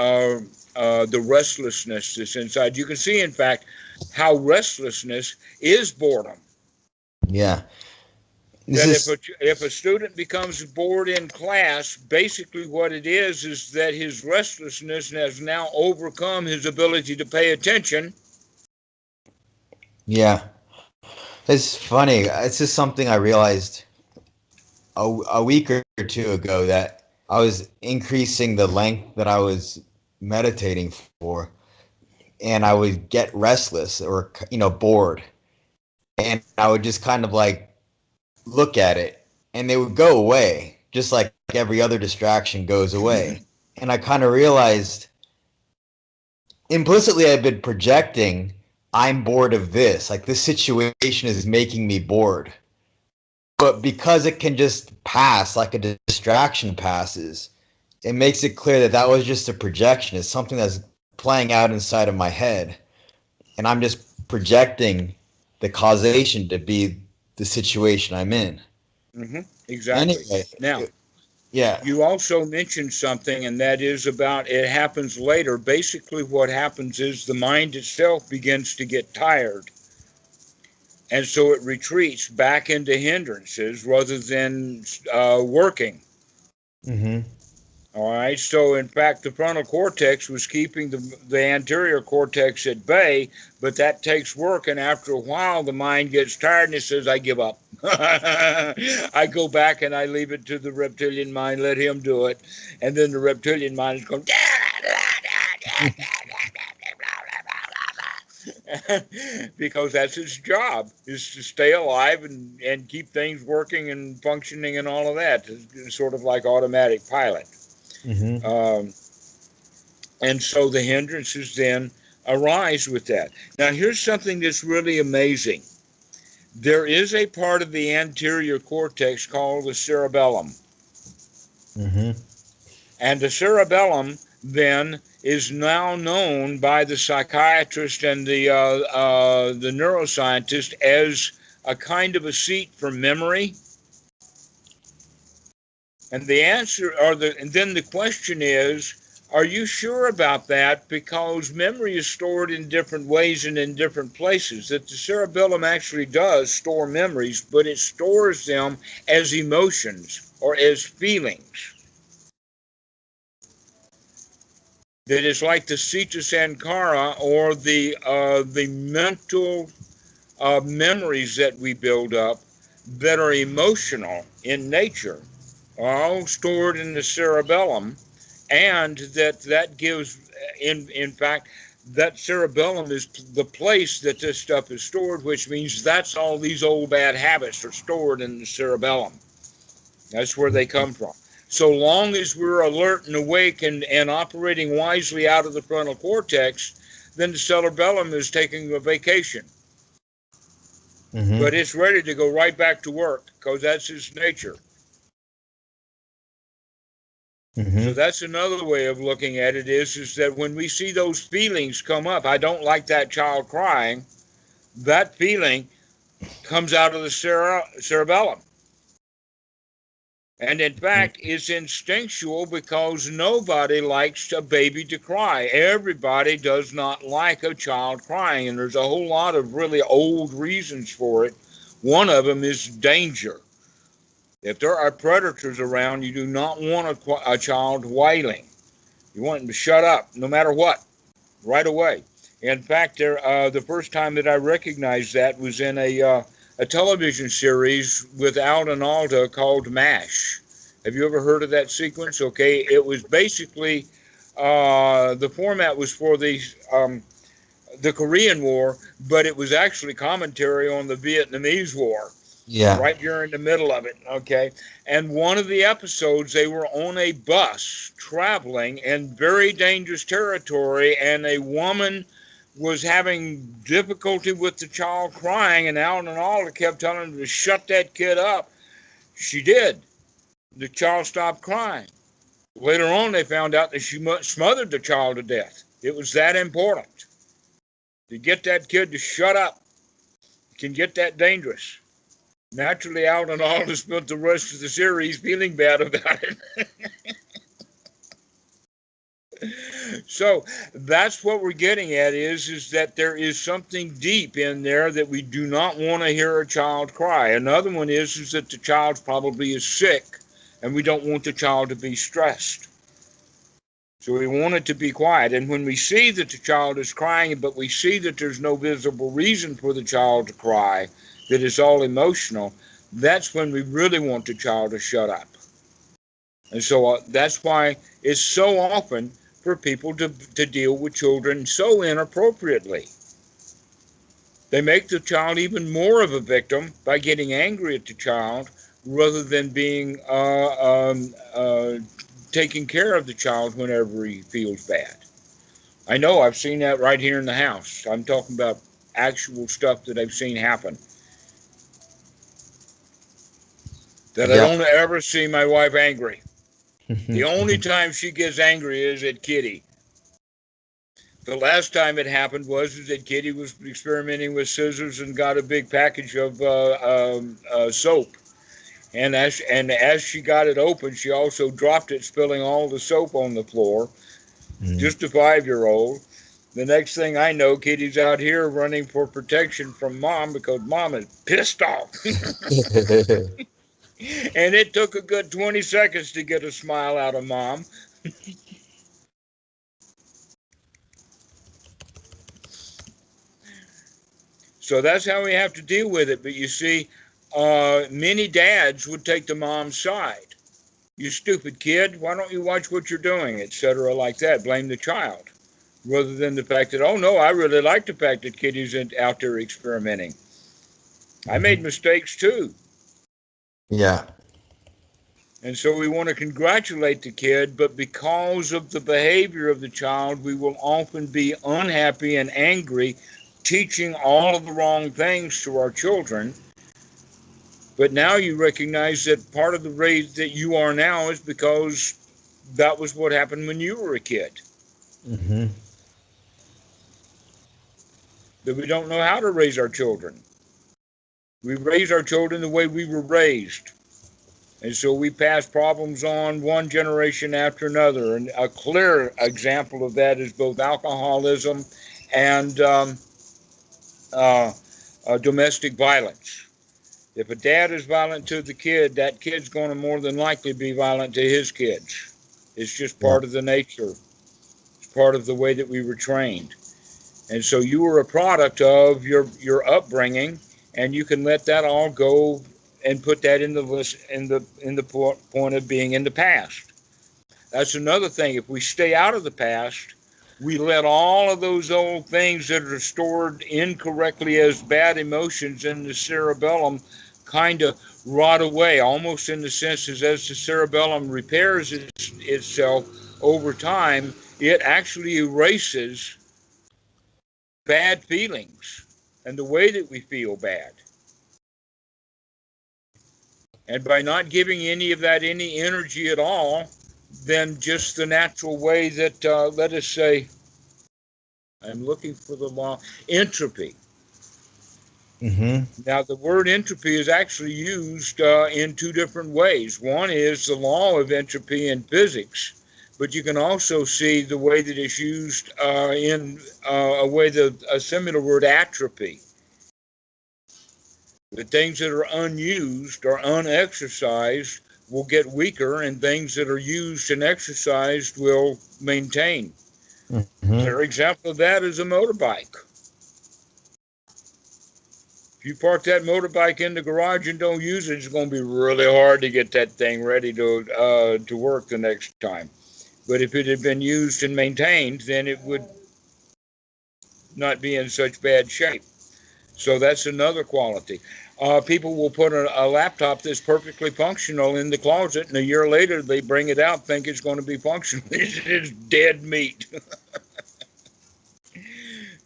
restlessness that's inside. You can see, in fact, how restlessness is boredom.
Yeah. This
That
is
if a student becomes bored in class, basically what it is that his restlessness has now overcome his ability to pay attention.
yeah. It's funny. It's just something I realized a week or two ago that I was increasing the length that I was meditating for, and I would get restless or bored, and I would just kind of like look at it, and they would go away, just like every other distraction goes away. And I kind of realized implicitly I've been projecting I'm bored of this, like this situation is making me bored. But because it can just pass like a distraction passes, it makes it clear that that was just a projection. It's something that's playing out inside of my head. And I'm just projecting the causation to be the situation I'm in.
Mm-hmm. Exactly.
Anyway,
Now,
yeah.
you also mentioned something, and that is about it happens later. Basically, what happens is the mind itself begins to get tired, and so it retreats back into hindrances rather than working.
Hmm.
All right. So, in fact, the frontal cortex was keeping the anterior cortex at bay, but that takes work. And after a while, the mind gets tired and it says, "I give up." I go back and I leave it to the reptilian mind, let him do it. And then the reptilian mind is going, because that's its job, is to stay alive and keep things working and functioning and all of that. It's sort of like automatic pilot.
Hmm.
Um, and so the hindrances then arise with that. Now, here's something that's really amazing. There is a part of the anterior cortex called the cerebellum.
Hmm.
And the cerebellum then is now known by the psychiatrist and the neuroscientist as a kind of a seat for memory. And the answer, and then the question is, are you sure about that? Because memory is stored in different ways and in different places. That the cerebellum actually does store memories, but it stores them as emotions or as feelings. That is like the Sita Sankara or the mental memories that we build up that are emotional in nature are all stored in the cerebellum, and that gives in fact that cerebellum is the place that this stuff is stored, which means that's all these old bad habits are stored in the cerebellum. That's where they come from. So long as we're alert and awake and operating wisely out of the frontal cortex, then the cerebellum is taking a vacation.
Hmm.
But it's ready to go right back to work because that's its nature. So
Hmm.
that's another way of looking at it is that when we see those feelings come up, I don't like that child crying, that feeling comes out of the cerebellum. And in fact, it's instinctual because nobody likes a baby to cry. Everybody does not like a child crying, and there's a whole lot of really old reasons for it. One of them is danger. If there are predators around, you do not want a child wailing. You want him to shut up, no matter what, right away. In fact, the first time that I recognized that was in a television series with Al and Alda called MASH. Have you ever heard of that sequence? Okay, it was basically the format was for the Korean War, but it was actually commentary on the Vietnamese War.
Yeah.
Right during the middle of it, okay? And one of the episodes, they were on a bus traveling in very dangerous territory, and a woman was having difficulty with the child crying, and Alan and Alda kept telling her to shut that kid up. She did. The child stopped crying. Later on, they found out that she smothered the child to death. It was that important. To get that kid to shut up can get that dangerous. Naturally, Al and Alda spent the rest of the series feeling bad about it. So that's what we're getting at is that there is something deep in there that we do not want to hear a child cry. Another one is that the child probably is sick, and we don't want the child to be stressed. So we want it to be quiet. And when we see that the child is crying, but we see that there's no visible reason for the child to cry, that it's all emotional, that's when we really want the child to shut up. And so that's why it's so often for people to deal with children so inappropriately. They make the child even more of a victim by getting angry at the child rather than being taking care of the child whenever he feels bad. I know I've seen that right here in the house. I'm talking about actual stuff that I've seen happen. That I don't ever see my wife angry. The only time she gets angry is at Kitty. The last time it happened was that Kitty was experimenting with scissors and got a big package of soap. And as she got it open, she also dropped it, spilling all the soap on the floor. Just a 5-year-old. The next thing I know, Kitty's out here running for protection from Mom because Mom is pissed off. And it took a good 20 seconds to get a smile out of Mom. So that's how we have to deal with it. But you see, many dads would take the mom's side. You stupid kid, why don't you watch what you're doing, etc., like that. Blame the child. Rather than the fact that, oh no, I really like the fact that Kitty's out there experimenting. I made mistakes too.
Yeah.
And so we want to congratulate the kid, but because of the behavior of the child, we will often be unhappy and angry, teaching all of the wrong things to our children. But now you recognize that part of the raise that you are now is because that was what happened when you were a kid.
Mm-hmm.
That we don't know how to raise our children. We raise our children the way we were raised. And so we pass problems on one generation after another. And a clear example of that is both alcoholism and domestic violence. If a dad is violent to the kid, that kid's going to more than likely be violent to his kids. It's just part of the nature. It's part of the way that we were trained. And so you were a product of your upbringing, and you can let that all go and put that in the list in the point of being in the past. That's another thing. If we stay out of the past, we let all of those old things that are stored incorrectly as bad emotions in the cerebellum kind of rot away, almost in the sense as the cerebellum repairs itself over time, it actually erases bad feelings and the way that we feel bad. And by not giving any of that any energy at all, then just the natural way that, let us say, I'm looking for the law, entropy.
Mm-hmm.
Now, the word entropy is actually used in two different ways. One is the law of entropy in physics, but you can also see the way that it's used in a similar word, atrophy. The things that are unused or unexercised will get weaker, and things that are used and exercised will maintain.
Mm-hmm.
Clear example of that is a motorbike. If you park that motorbike in the garage and don't use it, it's going to be really hard to get that thing ready to work the next time. But if it had been used and maintained, then it would not be in such bad shape. So that's another quality. People will put a laptop that's perfectly functional in the closet, and a year later they bring it out, think it's going to be functional. It's dead meat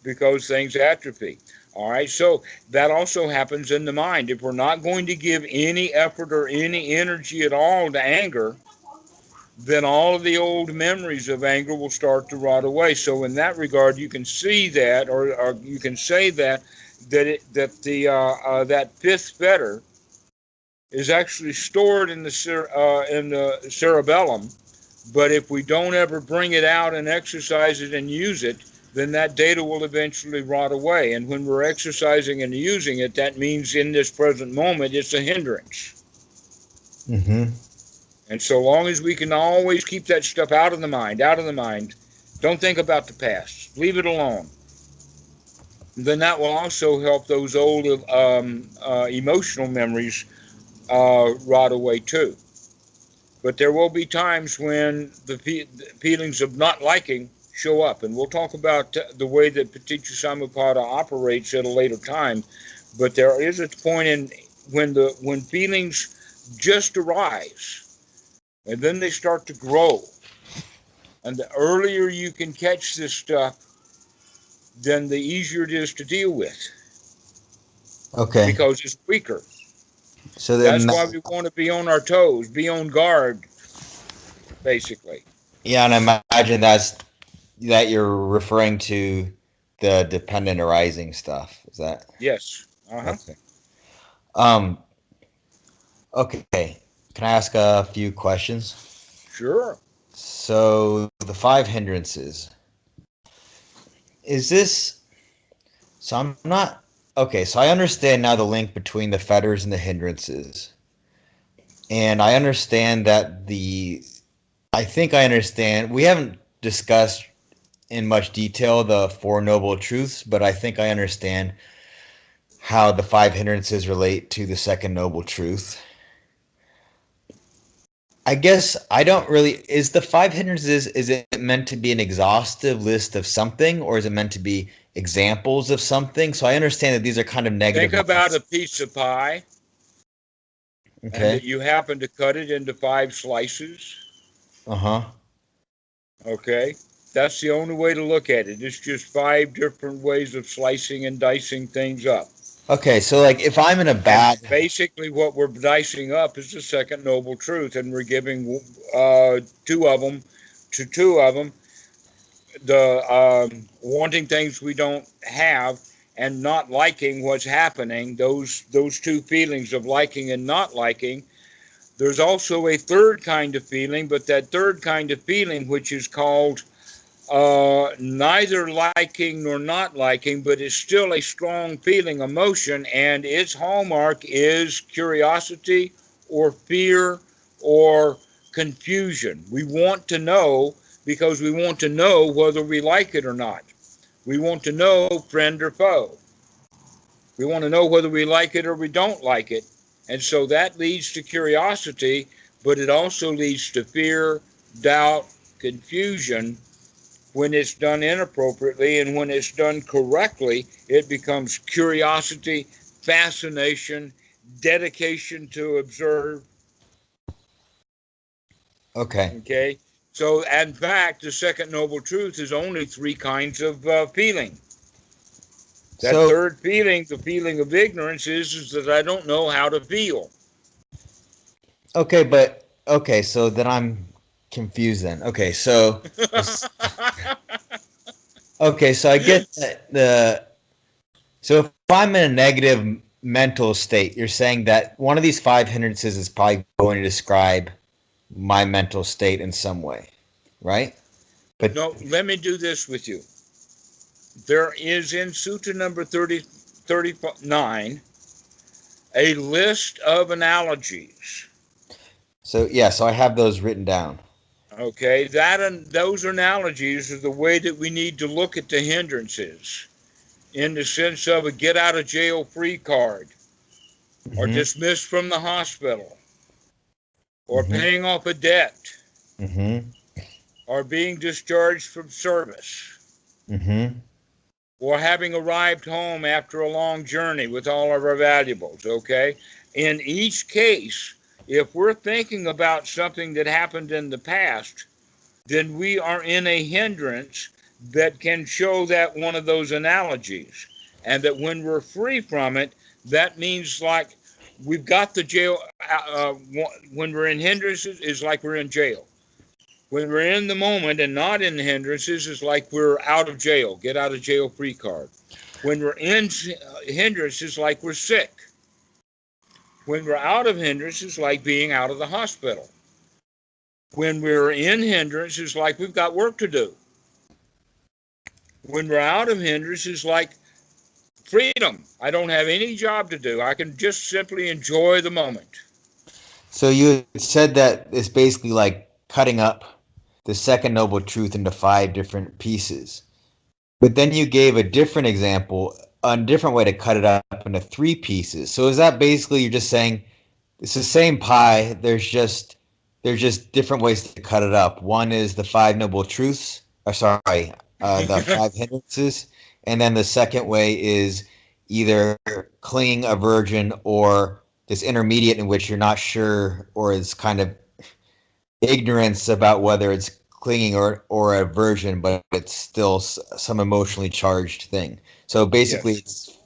because things atrophy. All right, so that also happens in the mind. If we're not going to give any effort or any energy at all to anger, then all of the old memories of anger will start to rot away. So in that regard, you can see that, or you can say that fifth fetter is actually stored in the cerebellum. But if we don't ever bring it out and exercise it and use it, then that data will eventually rot away. And when we're exercising and using it, that means in this present moment, it's a hindrance.
Mm-hmm.
And so long as we can always keep that stuff out of the mind, don't think about the past, leave it alone, then that will also help those old emotional memories rot away too. But there will be times when the feelings of not liking show up, and we'll talk about the way that Paticca Samuppada operates at a later time. But there is a point in when feelings just arise, and then they start to grow. And the earlier you can catch this stuff, then the easier it is to deal with
Okay.
because it's weaker.
So then,
That's why we want to be on our toes, be on guard, basically.
yeah, and I imagine that you're referring to the dependent arising stuff. Is that
Yes. Uh huh.
okay? Um. Okay. Can I ask a few questions?
Sure.
So the five hindrances. Is this so? I'm not okay. So I understand now the link between the fetters and the hindrances, and I understand that the. I think I understand. We haven't discussed in much detail the Four Noble Truths, but I think I understand how the five hindrances relate to the second noble truth. I guess I don't really. Is the five hindrances, is it meant to be an exhaustive list of something, or is it meant to be examples of something? So I understand that these are kind of
Think
negative
about
ones.
a piece of pie and
Okay.
that you happen to cut it into five slices.
Uh-huh.
Okay. That's the only way to look at it. It's just five different ways of slicing and dicing things up.
Okay, so like if I'm in a
And
bad.
basically, what we're dicing up is the second noble truth, and we're giving two of them, the wanting things we don't have and not liking what's happening. Those two feelings of liking and not liking. There's also a third kind of feeling, but that third kind of feeling, which is called neither liking nor not liking, but it's still a strong feeling, emotion, and its hallmark is curiosity or fear or confusion. We want to know because we want to know whether we like it or not. We want to know friend or foe. We want to know whether we like it or we don't like it. And so that leads to curiosity, but it also leads to fear, doubt, confusion when it's done inappropriately. And when it's done correctly, it becomes curiosity, fascination, dedication to observe.
Okay.
Okay. So, in fact, the second noble truth is only three kinds of feeling. That
So
third feeling, the feeling of ignorance, is that I don't know how to feel.
okay, but okay, so then I'm confused then. Okay, so this okay, so I get that the so if I'm in a negative mental state, you're saying that one of these five hindrances is probably going to describe my mental state in some way, right? But
No, let me do this with you. There is in Sutta number 39 a list of analogies.
so yeah, so I have those written down.
Okay, that and those analogies are the way that we need to look at the hindrances in the sense of a get out of jail free card, or
Mm-hmm.
dismissed from the hospital, or
Mm-hmm.
paying off a debt,
Mm-hmm.
or being discharged from service,
Mm-hmm.
or having arrived home after a long journey with all of our valuables. Okay, in each case, if we're thinking about something that happened in the past, then we are in a hindrance that can show that one of those analogies. And that when we're free from it, that means like we've got the jail. When we're in hindrances, is like we're in jail. When we're in the moment and not in hindrances, is like we're out of jail, get out of jail free card. When we're in hindrances, like we're sick. When we're out of hindrances, like being out of the hospital. When we're in hindrances, like we've got work to do. When we're out of hindrance is like freedom. I don't have any job to do. I can just simply enjoy the moment.
So you said that it's basically like cutting up the second noble truth into five different pieces. But then you gave a different example, a different way to cut it up into three pieces. So is that basically you're just saying it's the same pie, there's just different ways to cut it up. One is the five noble truths, or sorry, the five hindrances, and then the second way is either clinging aversion or this intermediate in which you're not sure or is kind of ignorance about whether it's clinging or aversion, but it's still some emotionally charged thing. So basically,
Yes,
it's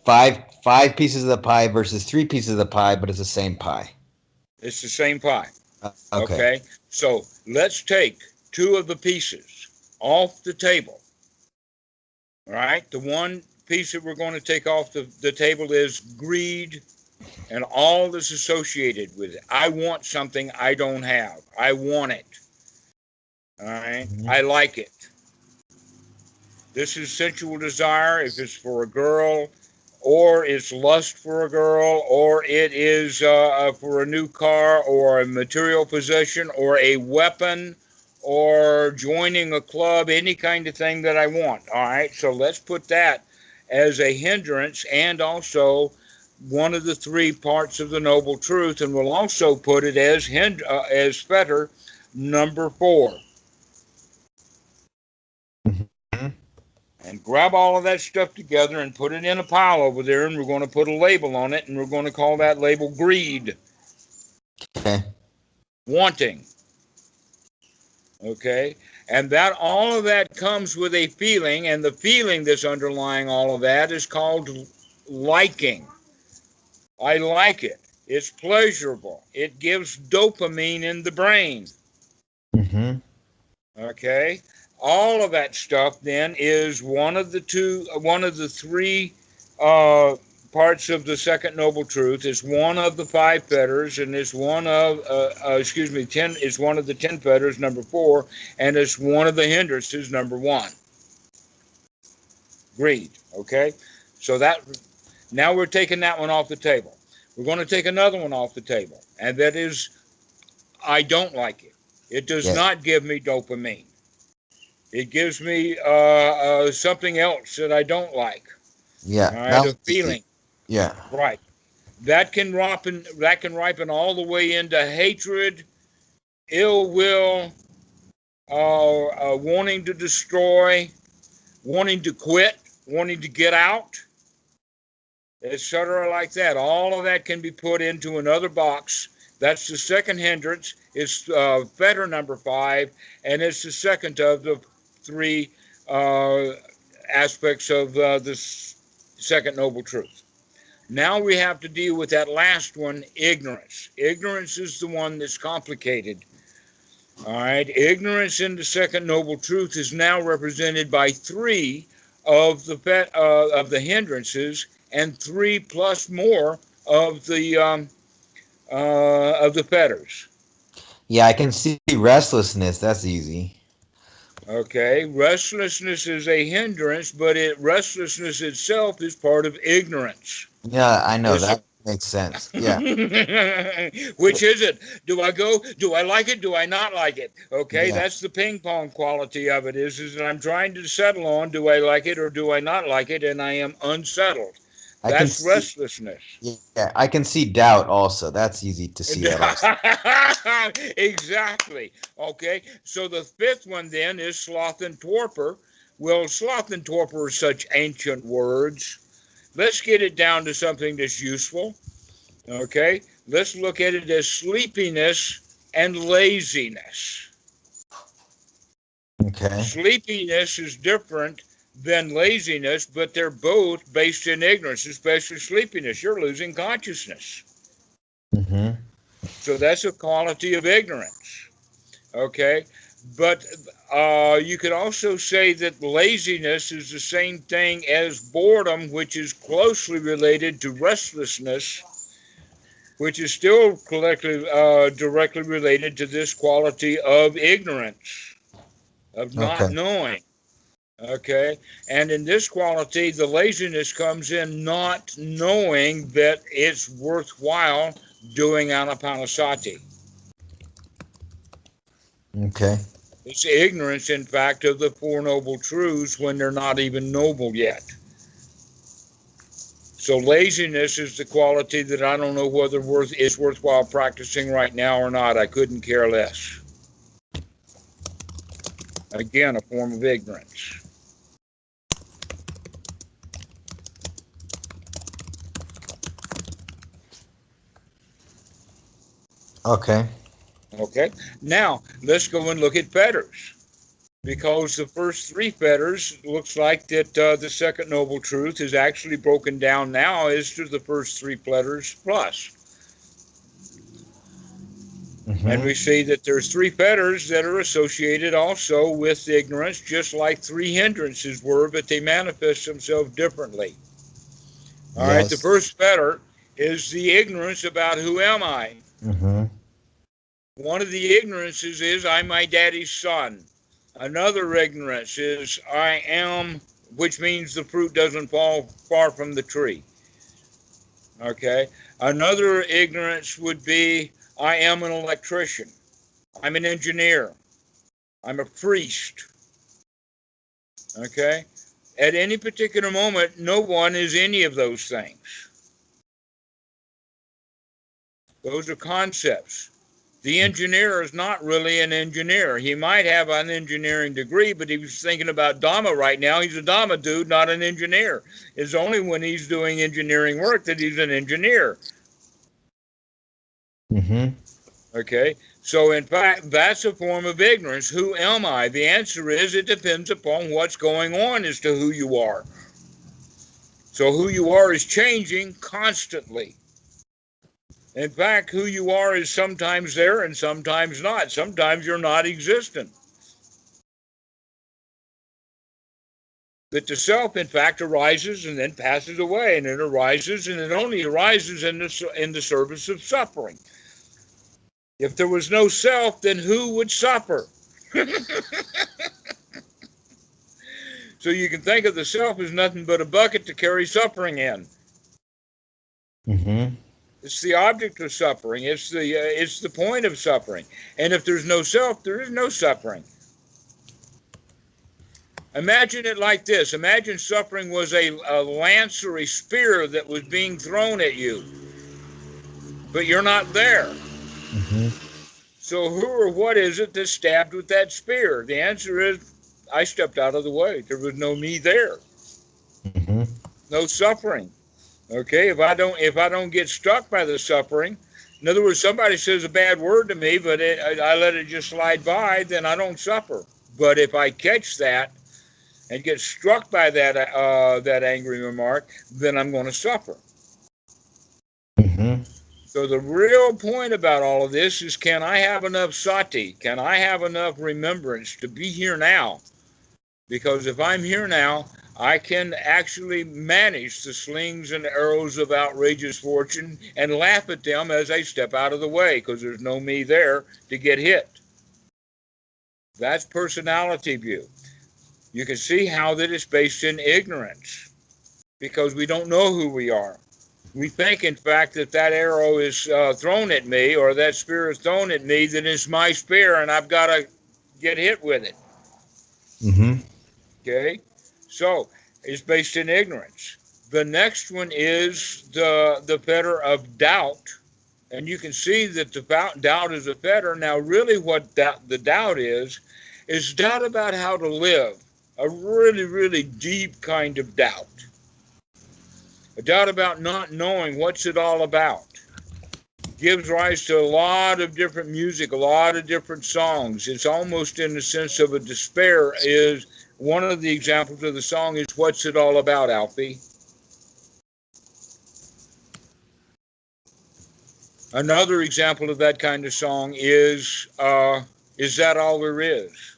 five pieces of the pie versus three pieces of the pie, but it's the same pie.
it's the same pie.
Okay.
Okay, so let's take two of the pieces off the table. All right, the one piece that we're going to take off the table is greed and all that's associated with it. I want something I don't have. I want it. All right,
Mhm.
I like it. This is sensual desire if it's for a girl, or it's lust for a girl, or it is for a new car, or a material possession, or a weapon, or joining a club, any kind of thing that I want. All right, so let's put that as a hindrance and also one of the three parts of the noble truth, and we'll also put it as fetter number 4.
Mhm.
And grab all of that stuff together and put it in a pile over there, and we're going to put a label on it, and we're going to call that label greed,
Okay.
wanting. Okay, and that all of that comes with a feeling, and the feeling that's underlying all of that is called liking. I like it. It's pleasurable. It gives dopamine in the brain.
Hmm.
Okay, all of that stuff then is one of the three uh, parts of the second noble truth. Is one of the five fetters, and is one of excuse me, 10 is one of the 10 fetters, number 4, and it's one of the hindrances, number 1. Greed. Okay, so that now we're taking that one off the table. We're going to take another one off the table, and that is I don't like it. It does
Yeah.
not give me dopamine. It gives me something else that I don't like. All
Yeah.
right,
That
a
was easy.
feeling.
Yeah.
Right. That can ripen all the way into hatred, ill will, wanting to destroy, wanting to quit, wanting to get out, etc. Like that. All of that can be put into another box. That's the second hindrance. It's fetter number 5, and it's the second of the three uh, aspects of this second noble truth. Now we have to deal with that last one, ignorance. Ignorance is the one that's complicated. All right, ignorance in the second noble truth is now represented by 3 of the hindrances, and 3 plus more of the fetters.
Yeah, I can see restlessness. That's easy.
Okay, restlessness is a hindrance, but restlessness itself is part of ignorance.
Yeah, I know
It's
that makes sense. Yeah,
which is it? Do I go? Do I like it? Do I not like it? Okay,
yeah.
that's the ping pong quality of it. Is that I'm trying to settle on do I like it or do I not like it, and I am unsettled.
I can
That's
see.
restlessness.
Yeah, I can see doubt also. That's easy to see that also.
Exactly. Okay. So the fifth one then is sloth and torpor. Well, sloth and torpor are such ancient words. Let's get it down to something that's useful. Okay. Let's look at it as sleepiness and laziness.
Okay.
Sleepiness is different than laziness, but they're both based in ignorance, especially sleepiness. You're losing consciousness.
Mm-hmm.
So that's a quality of ignorance. Okay. But you could also say that laziness is the same thing as boredom, which is closely related to restlessness, which is still directly related to this quality of ignorance, of not
Okay.
knowing. Okay. And in this quality, the laziness comes in not knowing that it's worthwhile doing anapanasati.
Okay.
It's ignorance, in fact, of the Four Noble Truths when they're not even noble yet. So laziness is the quality that I don't know whether it's worthwhile practicing right now or not. I couldn't care less. Again, a form of ignorance.
Okay.
Okay. Now let's go and look at fetters, because the first three fetters looks like that the second noble truth is actually broken down now as to the first three fetters plus. And
Mm-hmm.
we see that there's three fetters that are associated also with ignorance, just like three hindrances were, but they manifest themselves differently. All right, the
Yes.
first fetter is the ignorance about who am I.
Mm-hmm.
One of the ignorances is I'm my daddy's son. Another ignorance is I am, which means the fruit doesn't fall far from the tree. Okay. Another ignorance would be I am an electrician. I'm an engineer. I'm a priest. Okay. At any particular moment, no one is any of those things. Those are concepts. The engineer is not really an engineer. He might have an engineering degree, but if he's thinking about Dhamma right now, he's a Dhamma dude, not an engineer. It's only when he's doing engineering work that he's an engineer.
Mm-hmm.
Okay? So, in fact, that's a form of ignorance. Who am I? The answer is it depends upon what's going on as to who you are. So, who you are is changing constantly. In fact, who you are is sometimes there and sometimes not. Sometimes you're not existent. That the self, in fact, arises and then passes away, and it arises and it only arises in the service of suffering. If there was no self, then who would suffer? So you can think of the self as nothing but a bucket to carry suffering in.
Mm-hmm.
It's the object of suffering. It's the point of suffering. And if there's no self, there is no suffering. Imagine it like this. Imagine suffering was a lance or a spear that was being thrown at you, but you're not there.
Mm-hmm.
So who or what is it that stabbed with that spear? The answer is I stepped out of the way. There was no me there.
Mm-hmm.
No suffering. Okay, if I don't get struck by the suffering, in other words, somebody says a bad word to me, but I let it just slide by, then I don't suffer. But if I catch that and get struck by that angry remark, then I'm going to suffer.
Mm-hmm.
So the real point about all of this is, can I have enough sati? Can I have enough remembrance to be here now? Because if I'm here now, I can actually manage the slings and arrows of outrageous fortune and laugh at them as they step out of the way because there's no me there to get hit. That's personality view. You can see how that is based in ignorance because we don't know who we are. We think, in fact, that that arrow is thrown at me or that spear is thrown at me, that it's my spear and I've got to get hit with it.
Mm-hmm.
Okay? So it's based in ignorance. The next one is the fetter of doubt. And you can see that the doubt is a fetter. Now, really, what the doubt is doubt about how to live. A really, really deep kind of doubt. A doubt about not knowing what's it all about. Gives rise to a lot of different music, a lot of different songs. It's almost in the sense of a despair. Is one of the examples of the song is What's It All About, Alfie? Another example of that kind of song is That All There Is?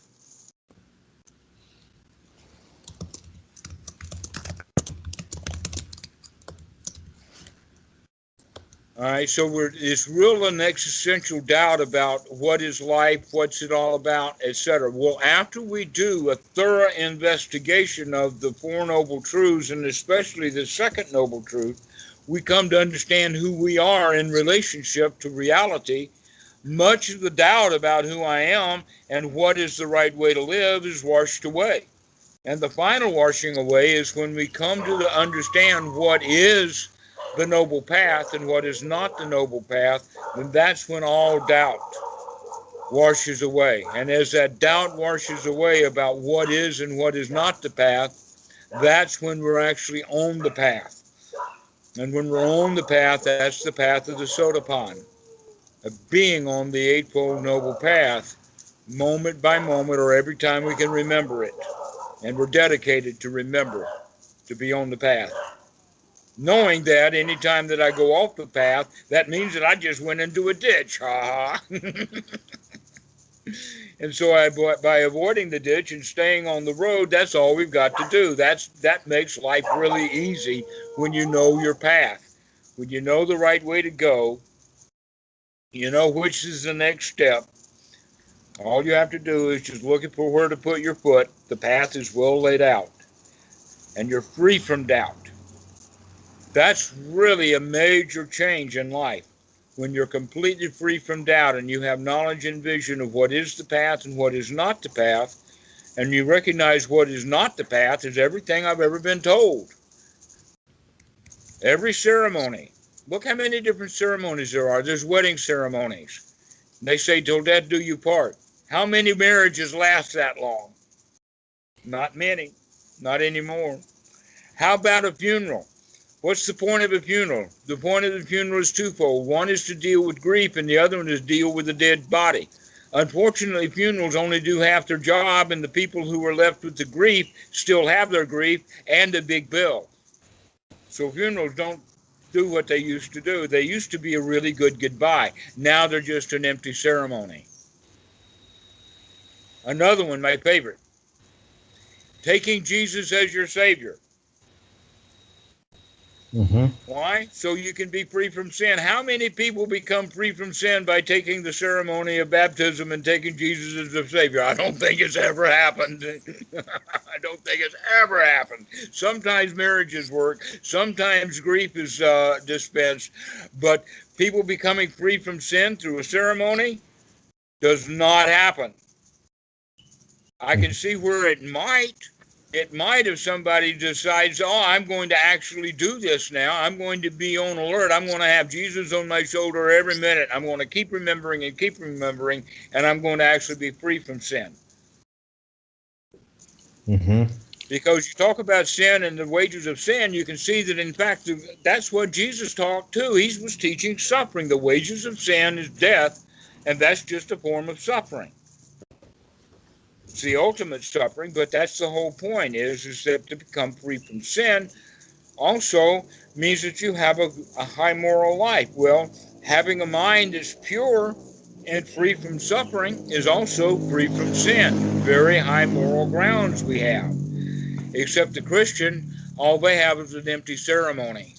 All right, so it's real an existential doubt about what is life, what's it all about, etc. Well, after we do a thorough investigation of the Four Noble Truths, and especially the second Noble Truth, we come to understand who we are in relationship to reality. Much of the doubt about who I am and what is the right way to live is washed away. And the final washing away is when we come to understand what is the noble path and what is not the noble path, then that's when all doubt washes away. And as that doubt washes away about what is and what is not the path, that's when we're actually on the path. And when we're on the path, that's the path of the Sotapan, of being on the Eightfold Noble Path, moment by moment, or every time we can remember it. And we're dedicated to remember, to be on the path. Knowing that anytime that I go off the path, that means that I just went into a ditch. Ha ha. And so by avoiding the ditch and staying on the road, that's all we've got to do. That makes life really easy when you know your path. When you know the right way to go, you know which is the next step. All you have to do is just look for where to put your foot. The path is well laid out. And you're free from doubt. That's really a major change in life. When you're completely free from doubt and you have knowledge and vision of what is the path and what is not the path, and you recognize what is not the path is everything I've ever been told. Every ceremony. Look how many different ceremonies there are. There's wedding ceremonies. They say, till death do you part. How many marriages last that long? Not many. Not anymore. How about a funeral? What's the point of a funeral? The point of the funeral is twofold. One is to deal with grief, and the other one is to deal with the dead body. Unfortunately, funerals only do half their job, and the people who are left with the grief still have their grief and a big bill. So funerals don't do what they used to do. They used to be a really good goodbye. Now they're just an empty ceremony. Another one, my favorite. Taking Jesus as your Savior.
Mm-hmm.
Why? So you can be free from sin. How many people become free from sin by taking the ceremony of baptism and taking Jesus as their Savior? I don't think it's ever happened. I don't think it's ever happened. Sometimes marriages work. Sometimes grief is dispensed. But people becoming free from sin through a ceremony does not happen. I can see where it might. It might if somebody decides, oh, I'm going to actually do this now. I'm going to be on alert. I'm going to have Jesus on my shoulder every minute. I'm going to keep remembering, and I'm going to actually be free from sin.
Mm-hmm.
Because you talk about sin and the wages of sin, you can see that, in fact, that's what Jesus taught too. He was teaching suffering. The wages of sin is death, and that's just a form of suffering. It's the ultimate suffering, but that's the whole point, is that to become free from sin also means that you have a high moral life. Well, having a mind that's pure and free from suffering is also free from sin. Very high moral grounds we have. Except the Christian, all they have is an empty ceremony.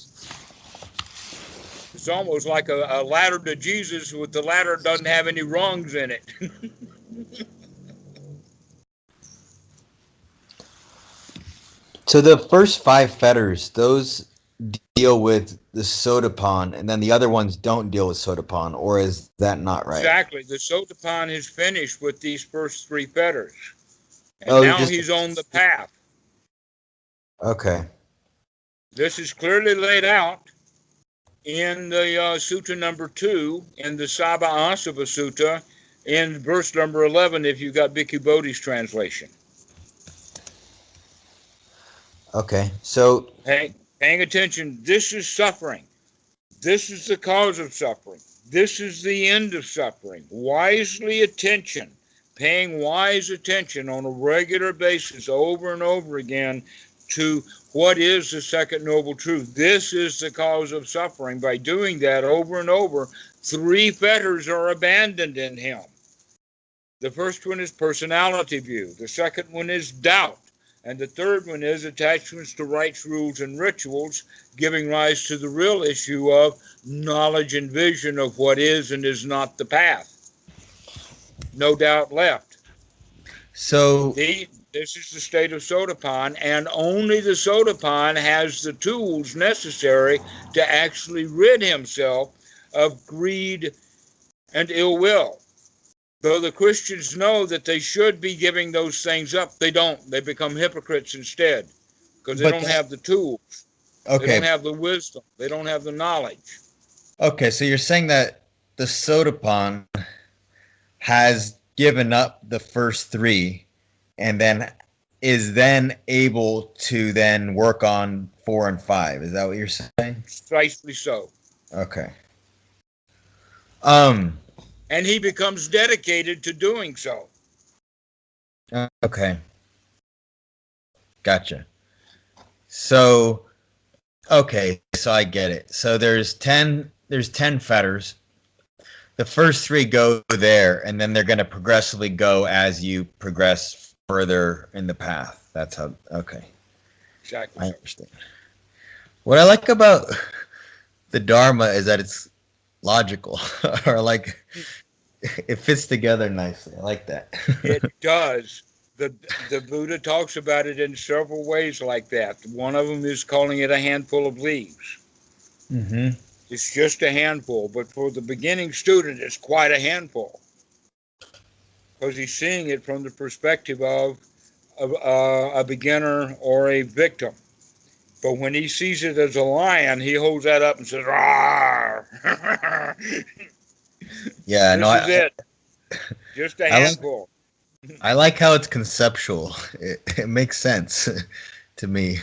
It's almost like a ladder to Jesus, with the ladder doesn't have any rungs in it.
So the first 5 fetters, those deal with the sotapan, and then the other ones don't deal with sotapan, or is that not right?
Exactly. The Sotapan is finished with these first 3 fetters. And
Oh,
now
just
he's on the path.
okay.
This is clearly laid out in the Sutta number 2, in the Sabha Asava Sutta, in verse number 11, if you've got Bhikkhu Bodhi's translation.
Okay, so
Paying attention, this is suffering. This is the cause of suffering. This is the end of suffering. Wisely attention, paying wise attention on a regular basis over and over again to what is the second noble truth. This is the cause of suffering. By doing that over and over, 3 fetters are abandoned in him. The first one is personality view. The second one is doubt. And the third one is attachments to rites, rules, and rituals, giving rise to the real issue of knowledge and vision of what is and is not the path. No doubt left.
So
this is the state of Sotapan, and only the Sotapan has the tools necessary to actually rid himself of greed and ill will. Though the Christians know that they should be giving those things up, they don't. They become hypocrites instead, because they don't have the tools.
Okay.
They don't have the wisdom. They don't have the knowledge.
Okay, so you're saying that the sotapan has given up the first 3 and then is then able to then work on 4 and 5. Is that what you're saying?
Precisely so.
Okay.
And he becomes dedicated to doing so.
Okay. Gotcha. So, okay, so I get it. So there's 10 fetters. The first 3 go there, and then they're going to progressively go as you progress further in the path. That's how, okay.
Exactly.
I understand. What I like about the Dharma is that it's logical, or like it fits together nicely. I like that.
It does. The Buddha talks about it in several ways like that. One of them is calling it a handful of leaves.
Mm-hmm.
It's just a handful, but for the beginning student, it's quite a handful, because he's seeing it from the perspective of a beginner or a victim. But when he sees it as a lion, he holds that up and says, "Rawr!"
Yeah,
this is it. Just a handful.
I like how it's conceptual. It makes sense to me.